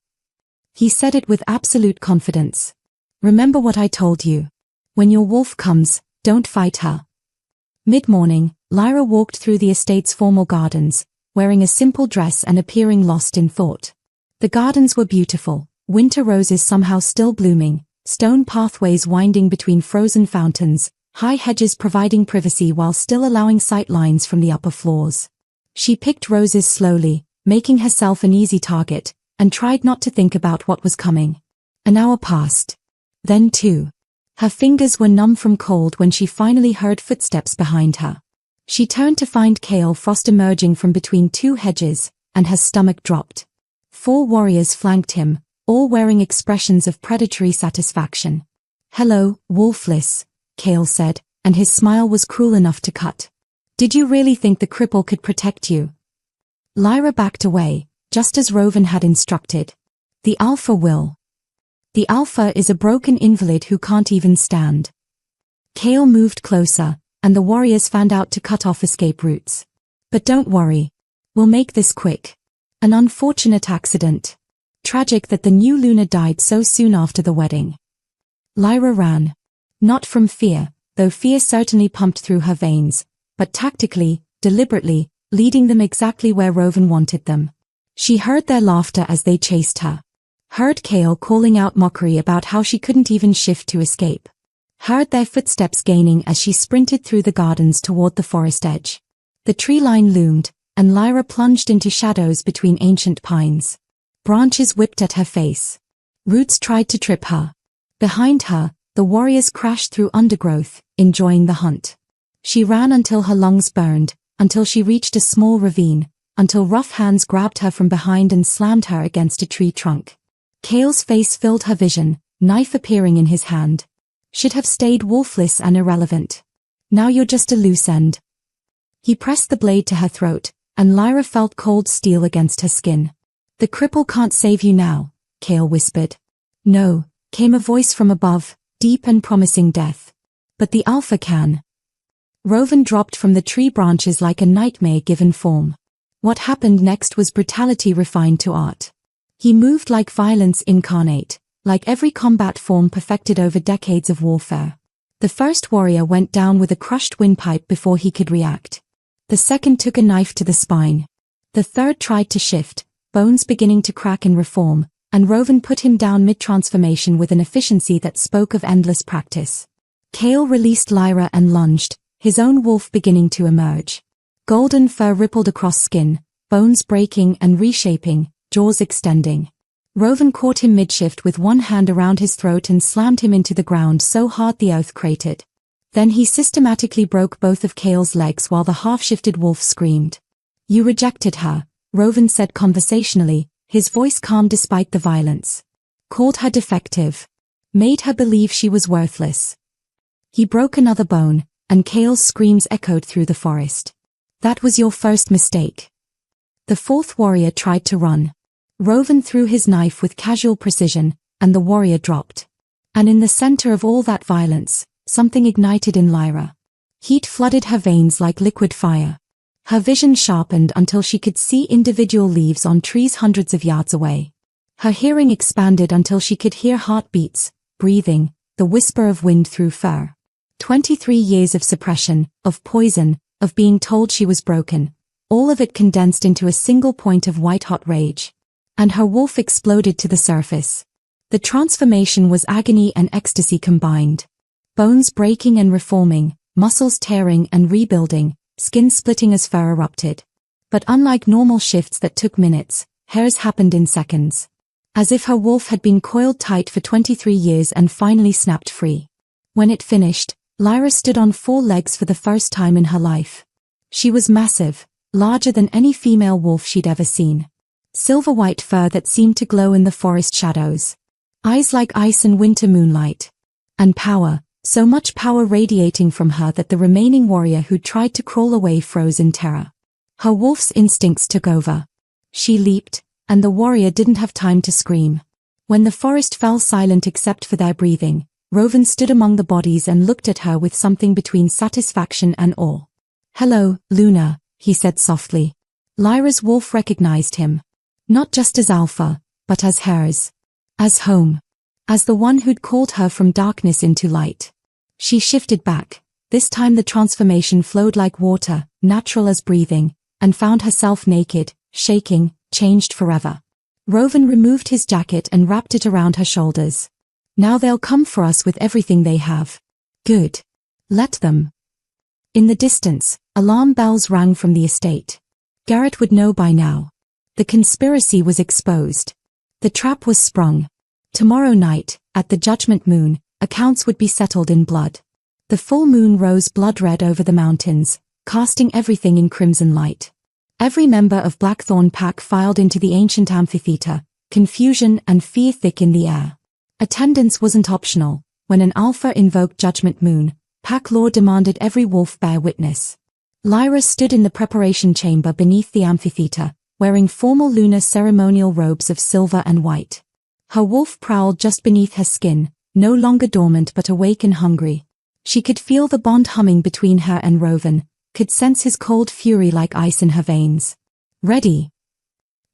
[SPEAKER 1] He said it with absolute confidence. Remember what I told you. When your wolf comes, don't fight her. Mid-morning, Lyra walked through the estate's formal gardens, wearing a simple dress and appearing lost in thought. The gardens were beautiful, winter roses somehow still blooming, stone pathways winding between frozen fountains, high hedges providing privacy while still allowing sight lines from the upper floors. She picked roses slowly, making herself an easy target, and tried not to think about what was coming. An hour passed. Then 2. Her fingers were numb from cold when she finally heard footsteps behind her. She turned to find Cale Frost emerging from between 2 hedges, and her stomach dropped. 4 warriors flanked him, all wearing expressions of predatory satisfaction. Hello, Wolfless, Cale said, and his smile was cruel enough to cut. Did you really think the cripple could protect you? Lyra backed away, just as Roven had instructed. The Alpha will. The Alpha is a broken invalid who can't even stand. Cale moved closer, and the warriors fanned out to cut off escape routes. But don't worry. We'll make this quick. An unfortunate accident. Tragic that the new Luna died so soon after the wedding. Lyra ran. Not from fear, though fear certainly pumped through her veins, but tactically, deliberately, leading them exactly where Rowan wanted them. She heard their laughter as they chased her. Heard Kale calling out mockery about how she couldn't even shift to escape. Heard their footsteps gaining as she sprinted through the gardens toward the forest edge. The tree line loomed, and Lyra plunged into shadows between ancient pines. Branches whipped at her face. Roots tried to trip her. Behind her, the warriors crashed through undergrowth, enjoying the hunt. She ran until her lungs burned, until she reached a small ravine, until rough hands grabbed her from behind and slammed her against a tree trunk. Kale's face filled her vision, knife appearing in his hand. Should have stayed wolfless and irrelevant. Now you're just a loose end. He pressed the blade to her throat, and Lyra felt cold steel against her skin. The cripple can't save you now, Kale whispered. No, came a voice from above, deep and promising death. But the Alpha can. Rowan dropped from the tree branches like a nightmare given form. What happened next was brutality refined to art. He moved like violence incarnate, like every combat form perfected over decades of warfare. The first warrior went down with a crushed windpipe before he could react. The second took a knife to the spine. The third tried to shift, bones beginning to crack and reform, and Rowan put him down mid-transformation with an efficiency that spoke of endless practice. Kale released Lyra and lunged, his own wolf beginning to emerge. Golden fur rippled across skin, bones breaking and reshaping, jaws extending. Rowan caught him mid-shift with one hand around his throat and slammed him into the ground so hard the earth cratered. Then he systematically broke both of Kale's legs while the half-shifted wolf screamed. You rejected her, Rowan said conversationally, his voice calm despite the violence. Called her defective. Made her believe she was worthless. He broke another bone, and Kale's screams echoed through the forest. That was your first mistake. The fourth warrior tried to run. Rowan threw his knife with casual precision, and the warrior dropped. And in the center of all that violence, something ignited in Lyra. Heat flooded her veins like liquid fire. Her vision sharpened until she could see individual leaves on trees hundreds of yards away. Her hearing expanded until she could hear heartbeats, breathing, the whisper of wind through fur. 23 years of suppression, of poison, of being told she was broken, all of it condensed into a single point of white-hot rage. And her wolf exploded to the surface. The transformation was agony and ecstasy combined. Bones breaking and reforming, muscles tearing and rebuilding, skin splitting as fur erupted. But unlike normal shifts that took minutes, hers happened in seconds. As if her wolf had been coiled tight for 23 years and finally snapped free. When it finished, Lyra stood on 4 legs for the first time in her life. She was massive, larger than any female wolf she'd ever seen. Silver-white fur that seemed to glow in the forest shadows. Eyes like ice in winter moonlight. And power, so much power radiating from her that the remaining warrior who tried to crawl away froze in terror. Her wolf's instincts took over. She leaped, and the warrior didn't have time to scream. When the forest fell silent except for their breathing, Rowan stood among the bodies and looked at her with something between satisfaction and awe. Hello, Luna, he said softly. Lyra's wolf recognized him. Not just as Alpha, but as hers. As home. As the one who'd called her from darkness into light. She shifted back. This time the transformation flowed like water, natural as breathing, and found herself naked, shaking, changed forever. Rowan removed his jacket and wrapped it around her shoulders. Now they'll come for us with everything they have. Good. Let them. In the distance, alarm bells rang from the estate. Garrett would know by now. The conspiracy was exposed. The trap was sprung. Tomorrow night, at the Judgment Moon, accounts would be settled in blood. The full moon rose blood-red over the mountains, casting everything in crimson light. Every member of Blackthorn Pack filed into the ancient amphitheater, confusion and fear thick in the air. Attendance wasn't optional. When an Alpha invoked Judgment Moon, Pack law demanded every wolf bear witness. Lyra stood in the preparation chamber beneath the amphitheater, wearing formal lunar ceremonial robes of silver and white. Her wolf prowled just beneath her skin, no longer dormant but awake and hungry. She could feel the bond humming between her and Rovan, could sense his cold fury like ice in her veins. "Ready?"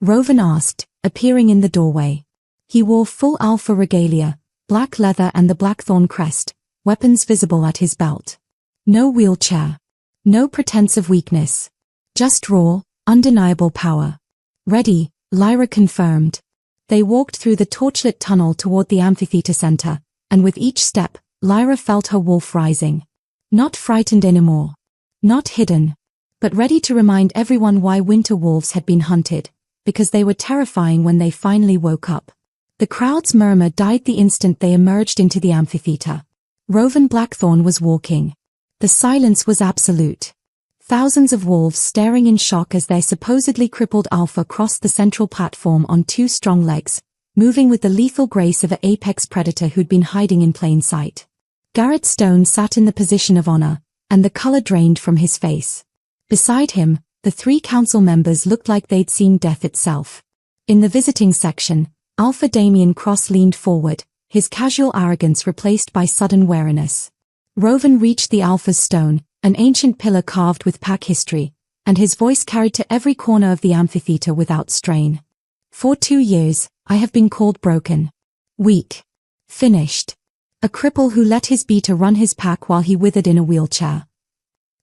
[SPEAKER 1] Rovan asked, appearing in the doorway. He wore full alpha regalia, black leather and the blackthorn crest, weapons visible at his belt. No wheelchair. No pretense of weakness. Just raw, undeniable power. "Ready," Lyra confirmed. They walked through the torchlit tunnel toward the amphitheater center, and with each step, Lyra felt her wolf rising. Not frightened anymore. Not hidden. But ready to remind everyone why winter wolves had been hunted, because they were terrifying when they finally woke up. The crowd's murmur died the instant they emerged into the amphitheater. Rovan Blackthorn was walking. The silence was absolute. Thousands of wolves staring in shock as their supposedly crippled alpha crossed the central platform on two strong legs, moving with the lethal grace of an apex predator who'd been hiding in plain sight. Garrett Stone sat in the position of honor, and the color drained from his face. Beside him, the three council members looked like they'd seen death itself. In the visiting section, Alpha Damien Cross leaned forward, his casual arrogance replaced by sudden wariness. Rovan reached the Alpha's stone, an ancient pillar carved with pack history, and his voice carried to every corner of the amphitheater without strain. "For 2 years, I have been called broken. Weak. Finished. A cripple who let his beater run his pack while he withered in a wheelchair."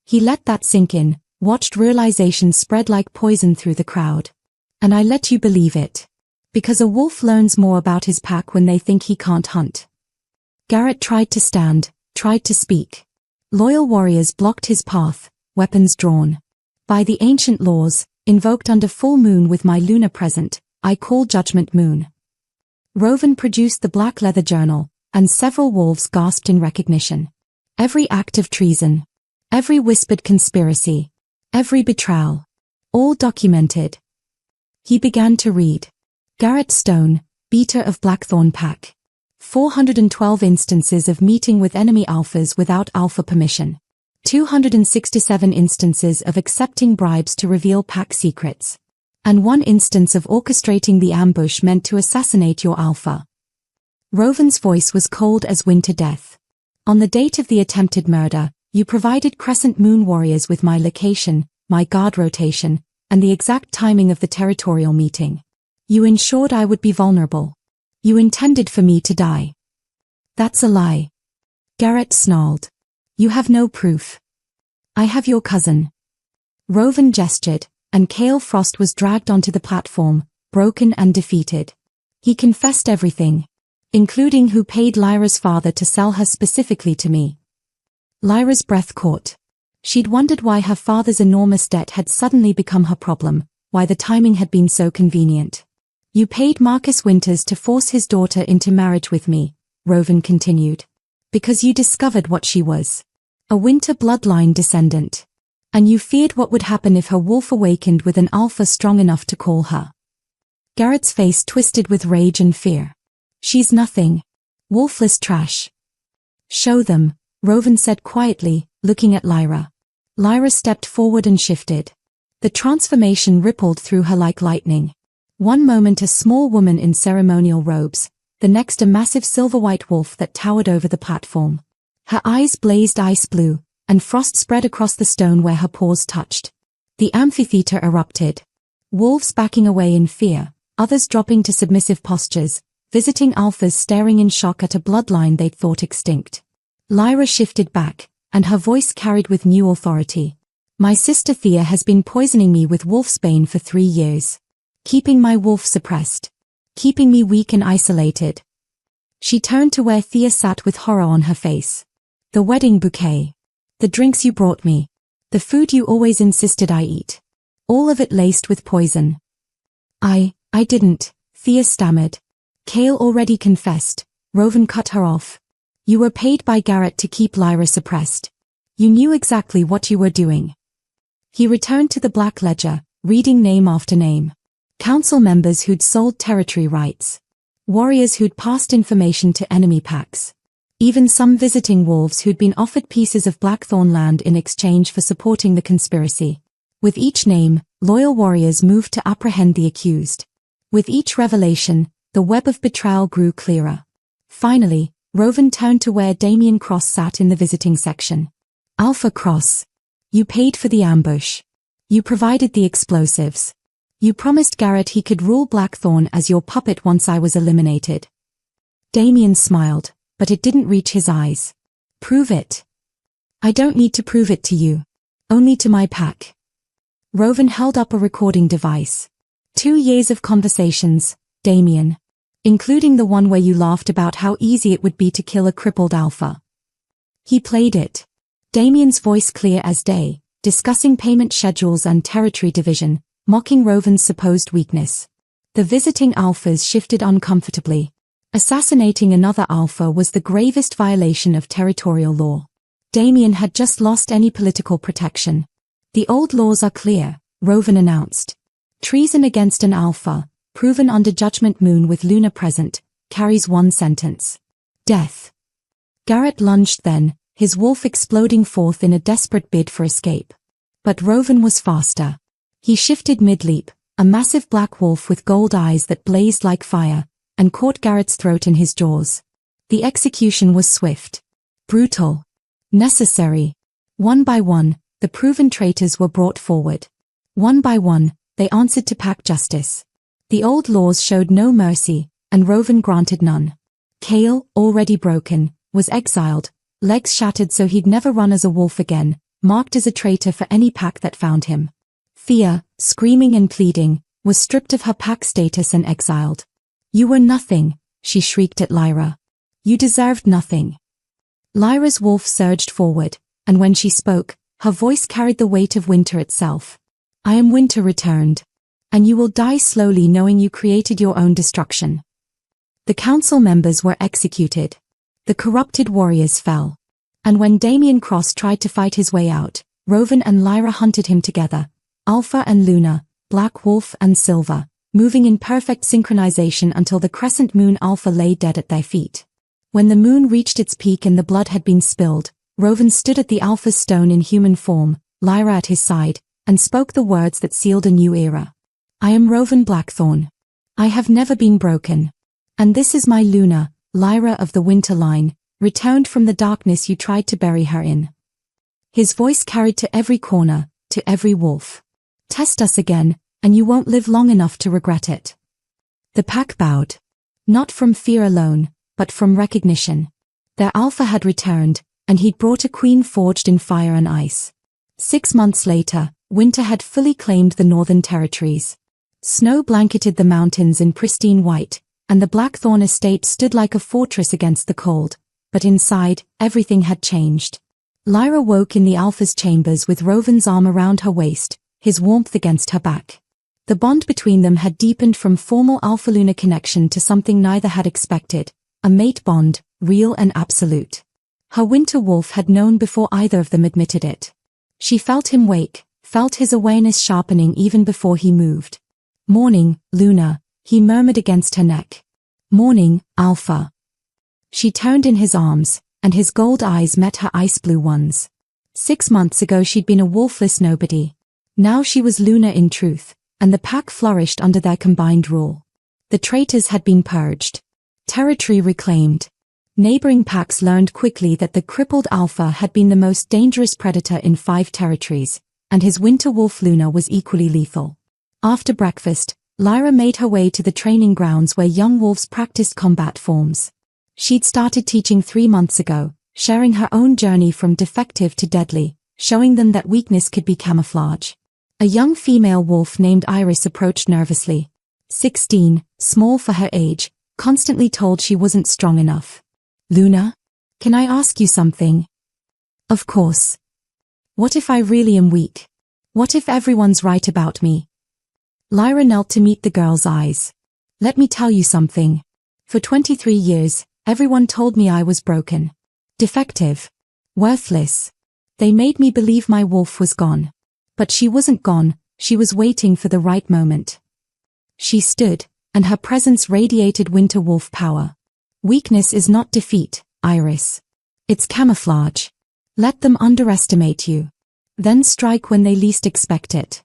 [SPEAKER 1] He let that sink in, watched realization spread like poison through the crowd. "And I let you believe it. Because a wolf learns more about his pack when they think he can't hunt." Garrett tried to stand, tried to speak. Loyal warriors blocked his path, weapons drawn. "By the ancient laws, invoked under full moon with my lunar present, I call Judgment Moon." Rovan produced the black leather journal, and several wolves gasped in recognition. Every act of treason. Every whispered conspiracy. Every betrayal. All documented. He began to read. Garrett Stone, beater of Blackthorn Pack. 412 instances of meeting with enemy alphas without alpha permission. 267 instances of accepting bribes to reveal pack secrets. And 1 instance of orchestrating the ambush meant to assassinate your alpha. Rovan's voice was cold as winter death. "On the date of the attempted murder, you provided Crescent Moon warriors with my location, my guard rotation, and the exact timing of the territorial meeting. You ensured I would be vulnerable. You intended for me to die." "That's a lie." Garrett snarled. "You have no proof." "I have your cousin." Rovan gestured, and Cale Frost was dragged onto the platform, broken and defeated. He confessed everything, including who paid Lyra's father to sell her specifically to me. Lyra's breath caught. She'd wondered why her father's enormous debt had suddenly become her problem, why the timing had been so convenient. "You paid Marcus Winters to force his daughter into marriage with me," Rovan continued. "Because you discovered what she was. A Winter bloodline descendant. And you feared what would happen if her wolf awakened with an alpha strong enough to call her." Garrett's face twisted with rage and fear. "She's nothing. Wolfless trash." "Show them," Rovan said quietly, looking at Lyra. Lyra stepped forward and shifted. The transformation rippled through her like lightning. One moment a small woman in ceremonial robes, the next a massive silver-white wolf that towered over the platform. Her eyes blazed ice blue, and frost spread across the stone where her paws touched. The amphitheater erupted. Wolves backing away in fear, others dropping to submissive postures, visiting alphas staring in shock at a bloodline they'd thought extinct. Lyra shifted back, and her voice carried with new authority. "My sister Thea has been poisoning me with wolfsbane for 3 years. Keeping my wolf suppressed. Keeping me weak and isolated." She turned to where Thea sat with horror on her face. "The wedding bouquet. The drinks you brought me. The food you always insisted I eat. All of it laced with poison." I didn't," Thea stammered. "Cale already confessed," Rovan cut her off. "You were paid by Garrett to keep Lyra suppressed. You knew exactly what you were doing." He returned to the black ledger, reading name after name. Council members who'd sold territory rights. Warriors who'd passed information to enemy packs. Even some visiting wolves who'd been offered pieces of Blackthorn land in exchange for supporting the conspiracy. With each name, loyal warriors moved to apprehend the accused. With each revelation, the web of betrayal grew clearer. Finally, Rowan turned to where Damien Cross sat in the visiting section. Alpha Cross. You paid for the ambush. You provided the explosives. You promised Garrett he could rule Blackthorn as your puppet once I was eliminated. Damien smiled, but it didn't reach his eyes. Prove it. I don't need to prove it to you. Only to my pack. Rowan held up a recording device. 2 years of conversations, Damien. Including the one where you laughed about how easy it would be to kill a crippled alpha. He played it. Damien's voice clear as day, discussing payment schedules and territory division, mocking Rowan's supposed weakness. The visiting alphas shifted uncomfortably. Assassinating another alpha was the gravest violation of territorial law. Damien had just lost any political protection. The old laws are clear, Rowan announced. Treason against an alpha, proven under Judgment Moon with Luna present, carries 1 sentence. Death. Garrett lunged then, his wolf exploding forth in a desperate bid for escape. But Rowan was faster. He shifted mid-leap, a massive black wolf with gold eyes that blazed like fire, and caught Garrett's throat in his jaws. The execution was swift. Brutal. Necessary. One by one, the proven traitors were brought forward. One by one, they answered to pack justice. The old laws showed no mercy, and Rowan granted none. Kale, already broken, was exiled, legs shattered so he'd never run as a wolf again, marked as a traitor for any pack that found him. Thea, screaming and pleading, was stripped of her pack status and exiled. You were nothing, she shrieked at Lyra. You deserved nothing. Lyra's wolf surged forward, and when she spoke, her voice carried the weight of winter itself. I am winter returned. And you will die slowly knowing you created your own destruction. The council members were executed. The corrupted warriors fell. And when Damien Cross tried to fight his way out, Rowan and Lyra hunted him together, Alpha and Luna, Black Wolf and Silver, moving in perfect synchronization until the crescent moon Alpha lay dead at their feet. When the moon reached its peak and the blood had been spilled, Rowan stood at the Alpha's stone in human form, Lyra at his side, and spoke the words that sealed a new era. I am Rowan Blackthorn. I have never been broken. And this is my Luna, Lyra of the Winter Line, returned from the darkness you tried to bury her in. His voice carried to every corner, to every wolf. Test us again, and you won't live long enough to regret it. The pack bowed. Not from fear alone, but from recognition. Their alpha had returned, and he'd brought a queen forged in fire and ice. 6 months later, winter had fully claimed the northern territories. Snow blanketed the mountains in pristine white, and the Blackthorn estate stood like a fortress against the cold, but inside, everything had changed. Lyra woke in the Alpha's chambers with Rowan's arm around her waist, his warmth against her back. The bond between them had deepened from formal Alpha-Luna connection to something neither had expected, a mate bond, real and absolute. Her winter wolf had known before either of them admitted it. She felt him wake, felt his awareness sharpening even before he moved. Morning, Luna, he murmured against her neck. Morning, Alpha. She turned in his arms, and his gold eyes met her ice-blue ones. 6 months ago she'd been a wolfless nobody. Now she was Luna in truth, and the pack flourished under their combined rule. The traitors had been purged. Territory reclaimed. Neighboring packs learned quickly that the crippled Alpha had been the most dangerous predator in 5 territories, and his winter wolf Luna was equally lethal. After breakfast, Lyra made her way to the training grounds where young wolves practiced combat forms. She'd started teaching 3 months ago, sharing her own journey from defective to deadly, showing them that weakness could be camouflage. A young female wolf named Iris approached nervously. 16, small for her age, constantly told she wasn't strong enough. Luna? Can I ask you something? Of course. What if I really am weak? What if everyone's right about me? Lyra knelt to meet the girl's eyes. Let me tell you something. For 23 years, everyone told me I was broken. Defective. Worthless. They made me believe my wolf was gone. But she wasn't gone, she was waiting for the right moment. She stood, and her presence radiated winter wolf power. Weakness is not defeat, Iris. It's camouflage. Let them underestimate you. Then strike when they least expect it.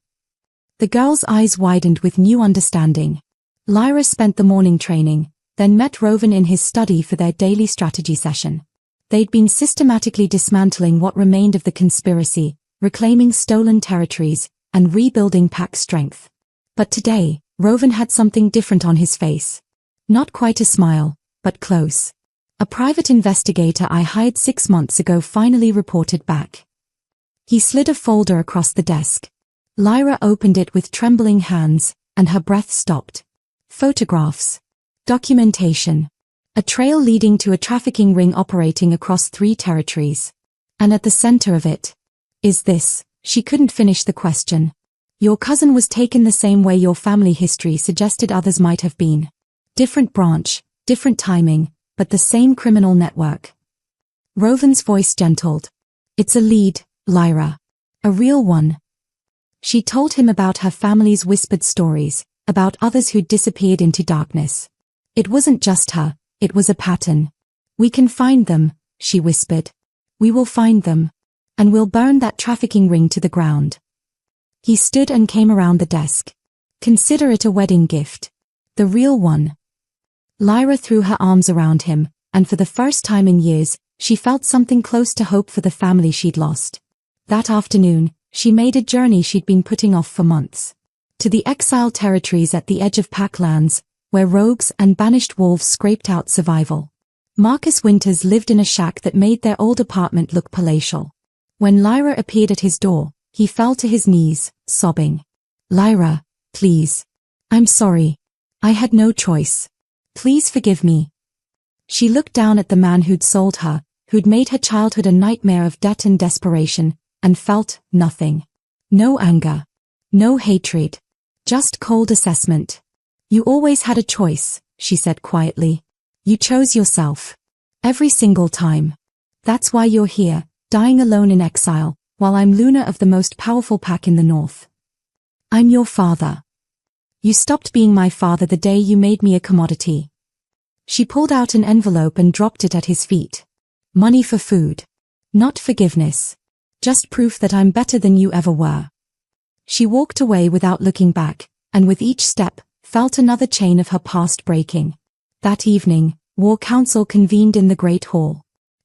[SPEAKER 1] The girl's eyes widened with new understanding. Lyra spent the morning training, then met Rovan in his study for their daily strategy session. They'd been systematically dismantling what remained of the conspiracy, reclaiming stolen territories, and rebuilding pack strength. But today, Rovan had something different on his face. Not quite a smile, but close. A private investigator I hired 6 months ago finally reported back. He slid a folder across the desk. Lyra opened it with trembling hands, and her breath stopped. Photographs. Documentation. A trail leading to a trafficking ring operating across 3 territories. And at the center of it is this. She couldn't finish the question. Your cousin was taken the same way your family history suggested others might have been. Different branch, different timing, but the same criminal network. Rovan's voice gentled. It's a lead, Lyra. A real one. She told him about her family's whispered stories, about others who'd disappeared into darkness. It wasn't just her, it was a pattern. We can find them, she whispered. We will find them. And we'll burn that trafficking ring to the ground. He stood and came around the desk. Consider it a wedding gift. The real one. Lyra threw her arms around him, and for the first time in years, she felt something close to hope for the family she'd lost. That afternoon, she made a journey she'd been putting off for months. To the exiled territories at the edge of Packlands, where rogues and banished wolves scraped out survival. Marcus Winters lived in a shack that made their old apartment look palatial. When Lyra appeared at his door, he fell to his knees, sobbing. Lyra, please. I'm sorry. I had no choice. Please forgive me. She looked down at the man who'd sold her, who'd made her childhood a nightmare of debt and desperation, and felt nothing. No anger. No hatred. Just cold assessment. You always had a choice, she said quietly. You chose yourself. Every single time. That's why you're here, dying alone in exile, while I'm Luna of the most powerful pack in the north. I'm your father. You stopped being my father the day you made me a commodity. She pulled out an envelope and dropped it at his feet. Money for food. Not forgiveness. Just proof that I'm better than you ever were. She walked away without looking back, and with each step, felt another chain of her past breaking. That evening, War Council convened in the Great Hall.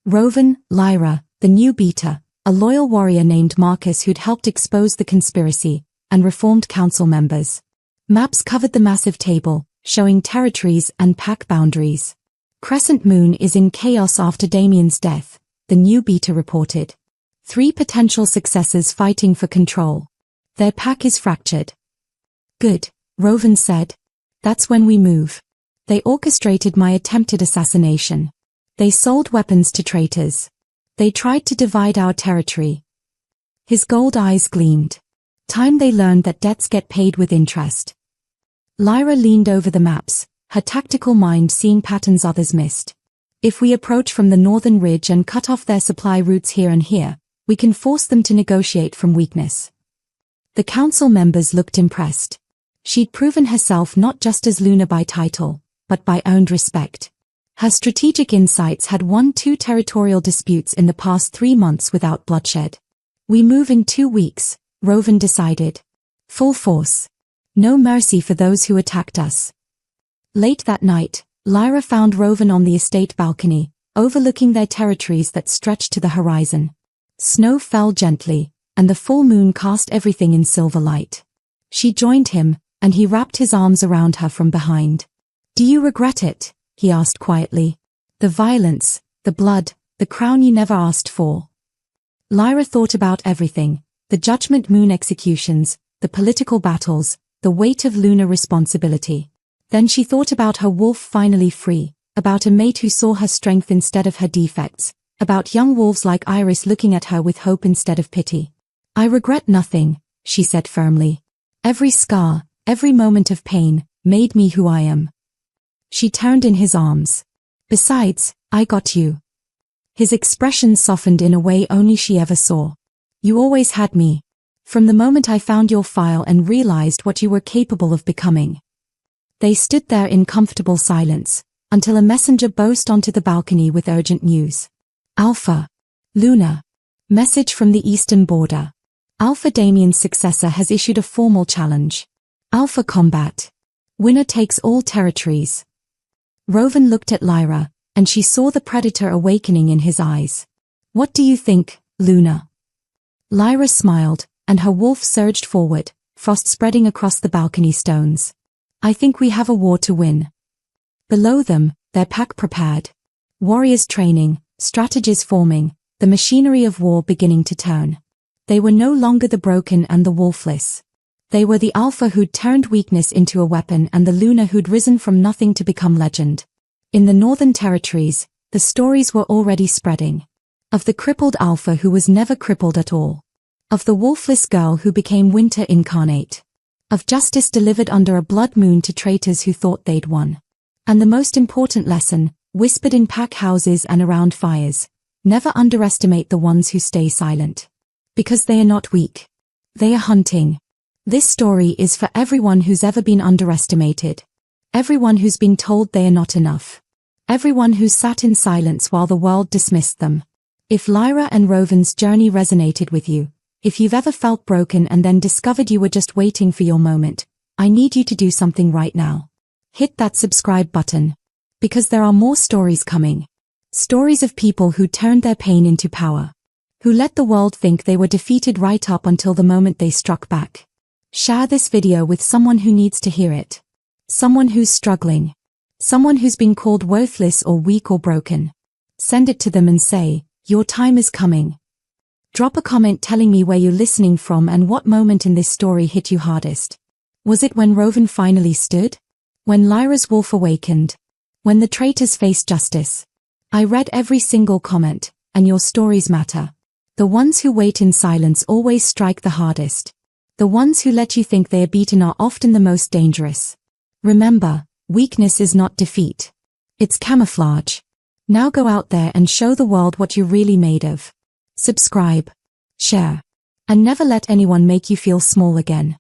[SPEAKER 1] Rovan, Lyra, the new beater, a loyal warrior named Marcus who'd helped expose the conspiracy, and reformed council members. Maps covered the massive table, showing territories and pack boundaries. Crescent Moon is in chaos after Damien's death, the new beater reported. 3 potential successors fighting for control. Their pack is fractured. Good, Rovan said. That's when we move. They orchestrated my attempted assassination. They sold weapons to traitors. They tried to divide our territory. His gold eyes gleamed. Time they learned that debts get paid with interest. Lyra leaned over the maps, her tactical mind seeing patterns others missed. If we approach from the northern ridge and cut off their supply routes here and here, we can force them to negotiate from weakness. The council members looked impressed. She'd proven herself not just as Luna by title, but by earned respect. Her strategic insights had won 2 territorial disputes in the past 3 months without bloodshed. We move in 2 weeks, Rovan decided. Full force. No mercy for those who attacked us. Late that night, Lyra found Rovan on the estate balcony, overlooking their territories that stretched to the horizon. Snow fell gently, and the full moon cast everything in silver light. She joined him, and he wrapped his arms around her from behind. Do you regret it? He asked quietly. The violence, the blood, the crown you never asked for. Lyra thought about everything, the Judgment Moon executions, the political battles, the weight of lunar responsibility. Then she thought about her wolf finally free, about a mate who saw her strength instead of her defects, about young wolves like Iris looking at her with hope instead of pity. I regret nothing, she said firmly. Every scar, every moment of pain, made me who I am. She turned in his arms. Besides, I got you. His expression softened in a way only she ever saw. You always had me. From the moment I found your file and realized what you were capable of becoming. They stood there in comfortable silence, until a messenger burst onto the balcony with urgent news. Alpha. Luna. Message from the eastern border. Alpha Damien's successor has issued a formal challenge. Alpha combat. Winner takes all territories. Rowan looked at Lyra, and she saw the predator awakening in his eyes. What do you think, Luna? Lyra smiled, and her wolf surged forward, frost spreading across the balcony stones. I think we have a war to win. Below them, their pack prepared. Warriors training, strategies forming, the machinery of war beginning to turn. They were no longer the broken and the wolfless. They were the alpha who'd turned weakness into a weapon and the Luna who'd risen from nothing to become legend. In the Northern Territories, the stories were already spreading. Of the crippled alpha who was never crippled at all. Of the wolfless girl who became winter incarnate. Of justice delivered under a blood moon to traitors who thought they'd won. And the most important lesson, whispered in pack houses and around fires, never underestimate the ones who stay silent. Because they are not weak. They are hunting. This story is for everyone who's ever been underestimated. Everyone who's been told they are not enough. Everyone who sat in silence while the world dismissed them. If Lyra and Rowan's journey resonated with you, if you've ever felt broken and then discovered you were just waiting for your moment, I need you to do something right now. Hit that subscribe button. Because there are more stories coming. Stories of people who turned their pain into power. Who let the world think they were defeated right up until the moment they struck back. Share this video with someone who needs to hear it. Someone who's struggling. Someone who's been called worthless or weak or broken. Send it to them and say, your time is coming. Drop a comment telling me where you're listening from and what moment in this story hit you hardest. Was it when Rowan finally stood? When Lyra's wolf awakened? When the traitors faced justice? I read every single comment, and your stories matter. The ones who wait in silence always strike the hardest. The ones who let you think they are beaten are often the most dangerous. Remember, weakness is not defeat. It's camouflage. Now go out there and show the world what you're really made of. Subscribe, share, and never let anyone make you feel small again.